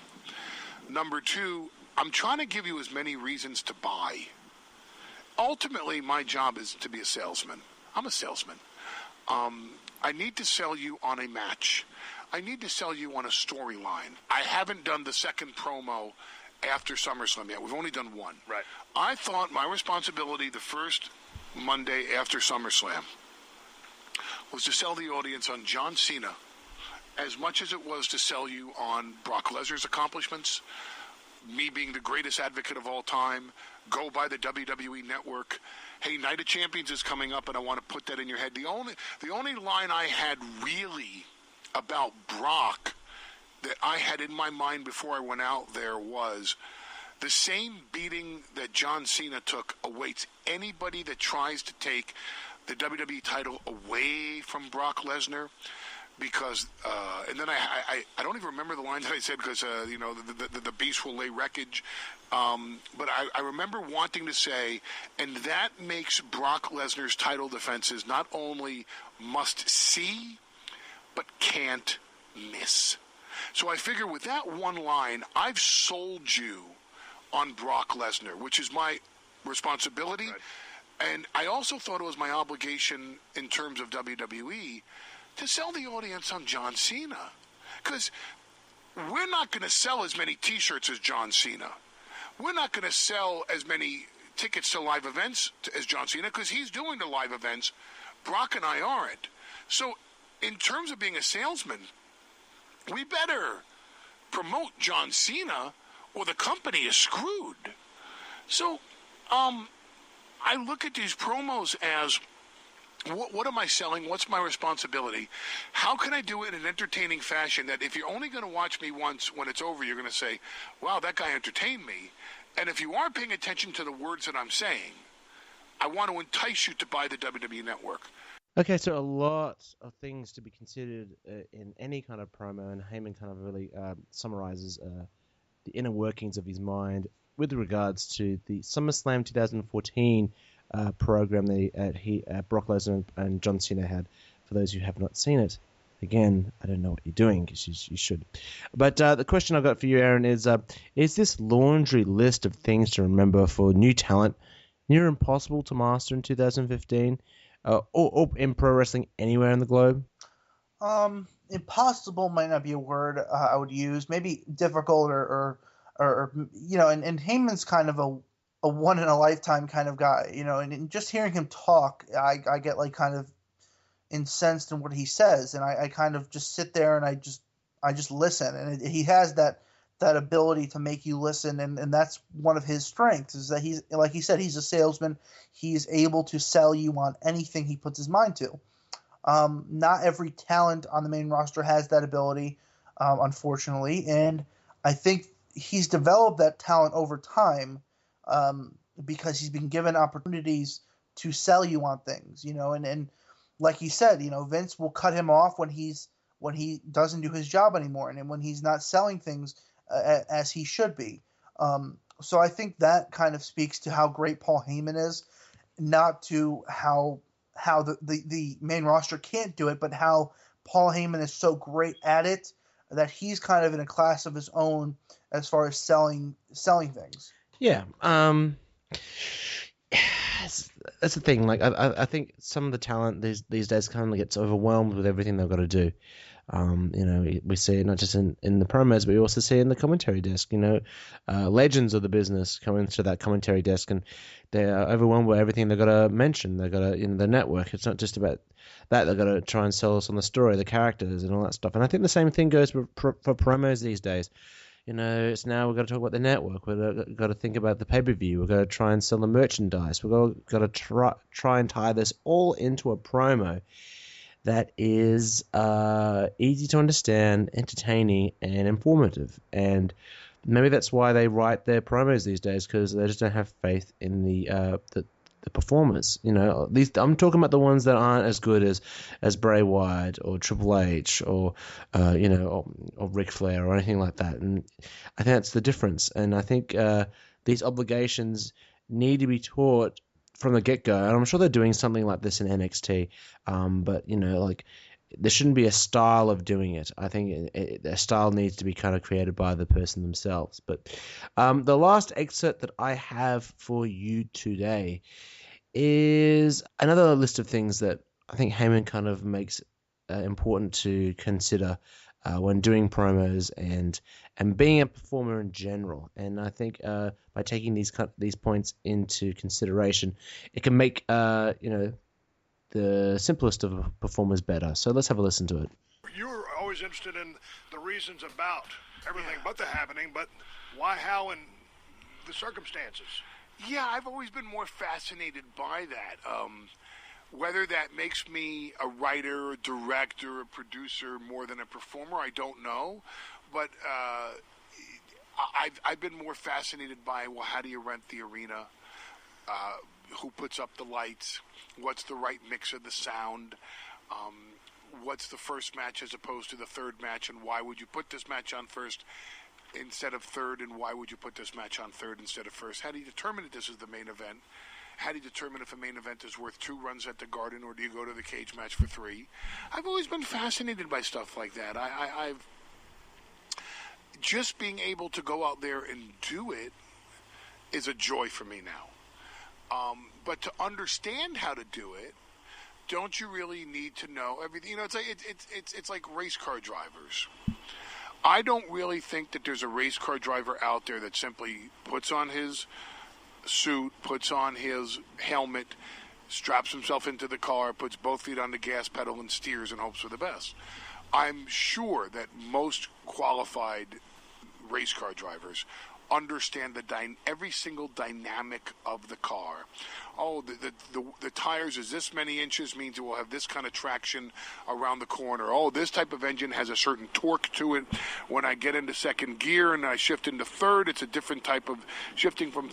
Number two, I'm trying to give you as many reasons to buy. Ultimately, my job is to be a salesman. I'm a salesman. I need to sell you on a match. I need to sell you on a storyline. I haven't done the second promo after SummerSlam yet. We've only done one. Right. I thought my responsibility the first Monday after SummerSlam was to sell the audience on John Cena as much as it was to sell you on Brock Lesnar's accomplishments, me being the greatest advocate of all time, go by the WWE Network. Hey, Night of Champions is coming up, and I want to put that in your head. The only line I had really about Brock that I had in my mind before I went out there was the same beating that John Cena took awaits anybody that tries to take the WWE title away from Brock Lesnar. Because, and then I don't even remember the line that I said because, the beast will lay wreckage. But I remember wanting to say, and that makes Brock Lesnar's title defenses not only must see, but can't miss. So I figure with that one line, I've sold you on Brock Lesnar, which is my responsibility. Right. And I also thought it was my obligation in terms of WWE to sell the audience on John Cena. Because we're not going to sell as many T-shirts as John Cena. We're not going to sell as many tickets to live events as John Cena because he's doing the live events. Brock and I aren't. So in terms of being a salesman, we better promote John Cena or the company is screwed. So I look at these promos as, what am I selling? What's my responsibility? How can I do it in an entertaining fashion that if you're only going to watch me once, when it's over, you're going to say, wow, that guy entertained me. And if you aren't paying attention to the words that I'm saying, I want to entice you to buy the WWE Network. Okay, so a lot of things to be considered in any kind of promo, and Heyman kind of really summarizes the inner workings of his mind with regards to the SummerSlam 2014 program that Brock Lesnar and John Cena had. For those who have not seen it, again, I don't know what you're doing because you should. But the question I've got for you, Eron, is this laundry list of things to remember for new talent near impossible to master in 2015 or in pro wrestling anywhere in the globe? Impossible might not be a word I would use. Maybe difficult or and Heyman's kind of a one in a lifetime kind of guy, and just hearing him talk, I get like kind of incensed in what he says, and I kind of just sit there and I just listen, and he has that ability to make you listen, and that's one of his strengths, is that he's, like he said, he's a salesman. He's able to sell you on anything he puts his mind to. Not every talent on the main roster has that ability, unfortunately, and I think he's developed that talent over time because he's been given opportunities to sell you on things, and like he said, Vince will cut him off when he doesn't do his job anymore, and when he's not selling things as he should be. So I think that kind of speaks to how great Paul Heyman is, not to how the main roster can't do it, but how Paul Heyman is so great at it that he's kind of in a class of his own as far as selling things. Yeah. That's the thing. Like, I think some of the talent these days kind of gets overwhelmed with everything they've got to do. We see it not just in the promos, but we also see it in the commentary desk. Legends of the business come into that commentary desk and they're overwhelmed with everything they've got to mention. They've got to, the network. It's not just about that. They've got to try and sell us on the story, the characters, and all that stuff. And I think the same thing goes for promos these days. It's now we've got to talk about the network. We've got to think about the pay-per-view. We've got to try and sell the merchandise. We've got to try and tie this all into a promo that is easy to understand, entertaining, and informative. And maybe that's why they write their promos these days, because they just don't have faith in the the performers. I'm talking about the ones that aren't as good as Bray Wyatt or Triple H or Ric Flair or anything like that. And I think that's the difference. And I think these obligations need to be taught from the get-go. And I'm sure they're doing something like this in NXT. But there shouldn't be a style of doing it. I think a style needs to be kind of created by the person themselves. But the last excerpt that I have for you today is another list of things that I think Heyman kind of makes important to consider when doing promos and being a performer in general. And I think by taking these points into consideration, it can make the simplest of performers better. So let's have a listen to it. You're always interested in the reasons about everything but the happening, but why, how, and the circumstances. Yeah, I've always been more fascinated by that. Whether that makes me a writer, a director, a producer more than a performer, I don't know. But I've been more fascinated by, well, how do you rent the arena? Who puts up the lights? What's the right mix of the sound? What's the first match as opposed to the third match, and why would you put this match on first instead of third, and why would you put this match on third instead of first? How do you determine that this is the main event? How do you determine if a main event is worth 2 runs at the Garden, or do you go to the cage match for 3? I've always been fascinated by stuff like that. I've just being able to go out there and do it is a joy for me now. But to understand how to do it, don't you really need to know everything? It's like race car drivers. I don't really think that there's a race car driver out there that simply puts on his suit, puts on his helmet, straps himself into the car, puts both feet on the gas pedal, and steers and hopes for the best. I'm sure that most qualified race car drivers understand every single dynamic of the car. Oh, the tires is this many inches, means it will have this kind of traction around the corner. Oh, this type of engine has a certain torque to it. When I get into second gear and I shift into third, it's a different type of shifting from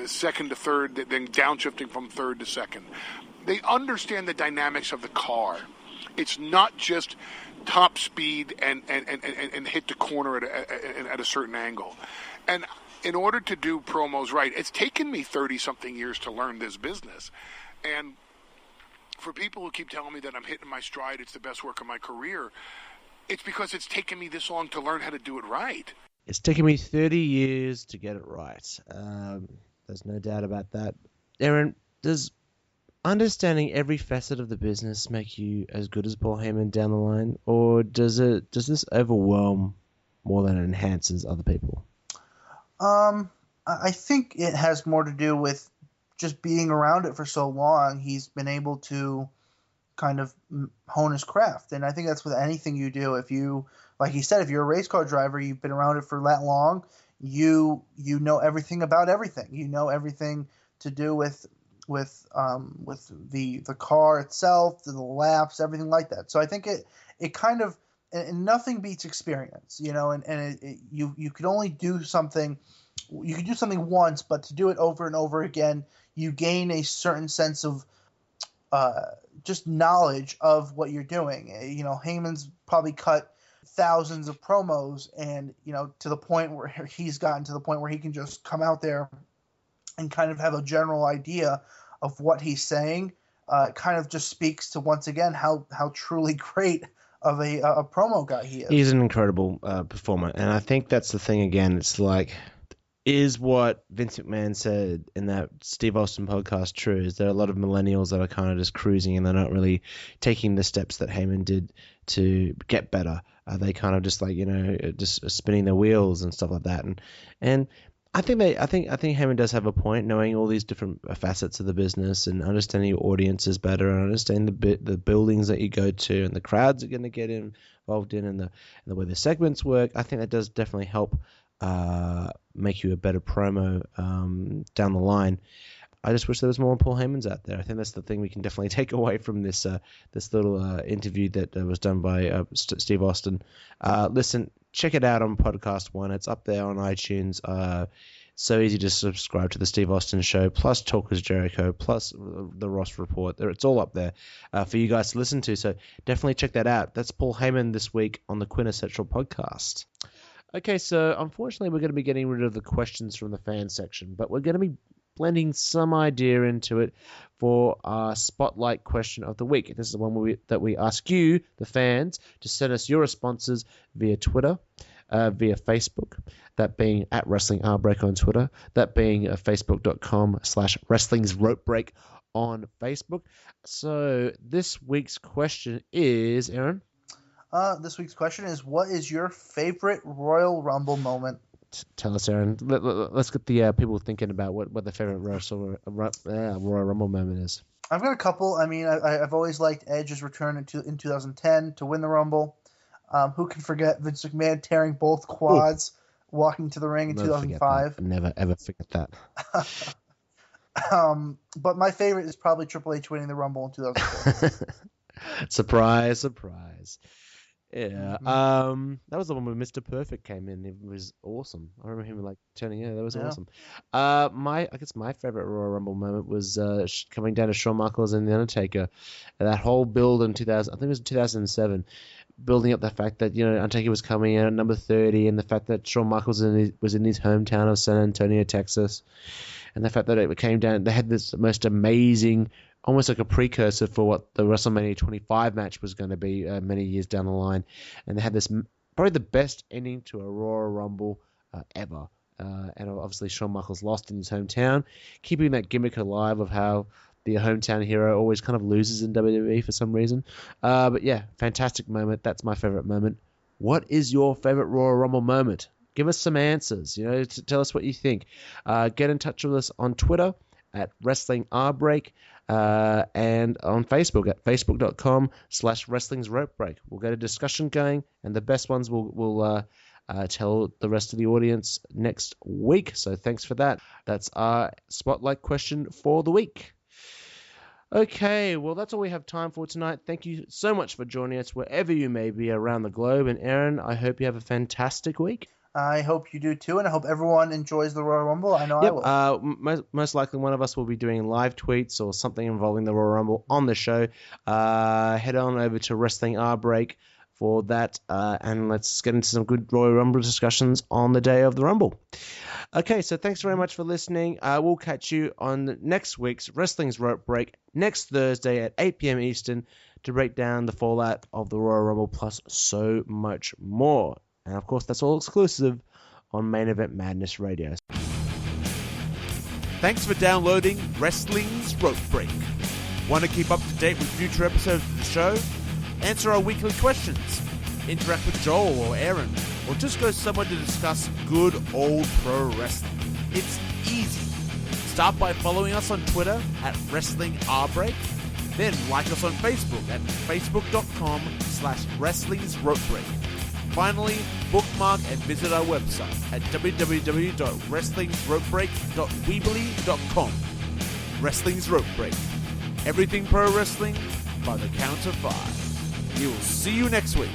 second to third, then downshifting from third to second. They understand the dynamics of the car. It's not just top speed and hit the corner at a certain angle. And in order to do promos right, it's taken me 30-something years to learn this business. And for people who keep telling me that I'm hitting my stride, it's the best work of my career, it's because it's taken me this long to learn how to do it right. It's taken me 30 years to get it right. There's no doubt about that. Eron, does understanding every facet of the business make you as good as Paul Heyman down the line, or does this overwhelm more than it enhances other people? I think it has more to do with just being around it for so long. He's been able to kind of hone his craft. And I think that's with anything you do. If you, like he said, if you're a race car driver, you've been around it for that long, you know everything about everything. You know everything to do with the car itself, the laps, everything like that. So I think it kind of, and nothing beats experience, you could only do something. You could do something once, but to do it over and over again, you gain a certain sense of just knowledge of what you're doing. Heyman's probably cut thousands of promos, and to the point where he's gotten to the point where he can just come out there and kind of have a general idea of what he's saying. It kind of just speaks to, once again, how truly great of a promo guy he is. He's an incredible performer, and I think that's the thing again. It's like, is what Vince McMahon said in that Steve Austin podcast true? Is there a lot of millennials that are kind of just cruising and they're not really taking the steps that Heyman did to get better? Are they kind of just like, just spinning their wheels and stuff like that? And I think Heyman does have a point, knowing all these different facets of the business and understanding your audiences better and understanding the buildings that you go to and the crowds you're going to get involved in and the way the segments work. I think that does definitely help make you a better promo down the line. I just wish there was more Paul Heymans out there. I think that's the thing we can definitely take away from this little interview that was done by Steve Austin. Listen, check it out on Podcast One. It's up there on iTunes. So easy to subscribe to the Steve Austin Show, plus Talkers Jericho, plus the Ross Report. It's all up there for you guys to listen to. So definitely check that out. That's Paul Heyman this week on the Quintessential Podcast. Okay, so unfortunately we're going to be getting rid of the questions from the fan section, but we're going to be blending some idea into it for our spotlight question of the week. This is the one that we ask you, the fans, to send us your responses via Twitter, via Facebook, that being at Wrestling Break on Twitter, that being facebook.com/wrestlingsropebreak on Facebook. So this week's question is, Eron? This week's question is, what is your favorite Royal Rumble moment? Tell us, Eron. Let's get the people thinking about what their favorite Royal Rumble moment is. I've got a couple. I mean, I've always liked Edge's return in 2010 to win the Rumble. Who can forget Vince McMahon tearing both quads walking to the ring in 2005? Never, ever forget that. But my favorite is probably Triple H winning the Rumble in 2004. Surprise. Yeah, that was the one where Mr. Perfect came in. It was awesome. I remember him turning in. That was awesome. I guess my favorite Royal Rumble moment was coming down to Shawn Michaels and The Undertaker. That whole build in 2000, I think it was 2007, building up the fact that Undertaker was coming in at number 30, and the fact that Shawn Michaels was in his hometown of San Antonio, Texas, and the fact that it came down. They had this most amazing, almost like a precursor for what the WrestleMania 25 match was going to be many years down the line. And they had this, probably the best ending to a Royal Rumble ever. And obviously Shawn Michaels lost in his hometown, keeping that gimmick alive of how the hometown hero always kind of loses in WWE for some reason. But yeah, fantastic moment. That's my favorite moment. What is your favorite Royal Rumble moment? Give us some answers. Tell us what you think. Get in touch with us on Twitter at Wrestling Break. And on Facebook at facebook.com/wrestlingsropebreak. We'll get a discussion going, and the best ones we'll tell the rest of the audience next week. So thanks for that. That's our spotlight question for the week. Okay, well, that's all we have time for tonight. Thank you so much for joining us wherever you may be around the globe. And Eron, I hope you have a fantastic week. I hope you do too, and I hope everyone enjoys the Royal Rumble. I know I will. Most likely one of us will be doing live tweets or something involving the Royal Rumble on the show. Head on over to Wrestling Break for that, and let's get into some good Royal Rumble discussions on the day of the Rumble. Okay, so thanks very much for listening. We'll catch you on next week's Wrestling's Rope Break next Thursday at 8 p.m. Eastern to break down the fallout of the Royal Rumble plus so much more. And, of course, that's all exclusive on Main Event Madness Radio. Thanks for downloading Wrestling's Rope Break. Want to keep up to date with future episodes of the show? Answer our weekly questions, interact with Joel or Eron, or just go somewhere to discuss good old pro wrestling. It's easy. Start by following us on Twitter at Wrestling Break. Then like us on Facebook at facebook.com/wrestlingsropebreak. Finally, bookmark and visit our website at www.wrestlingsropebreak.weebly.com. Wrestling's Rope Break. Everything pro wrestling by the count of 5. We will see you next week.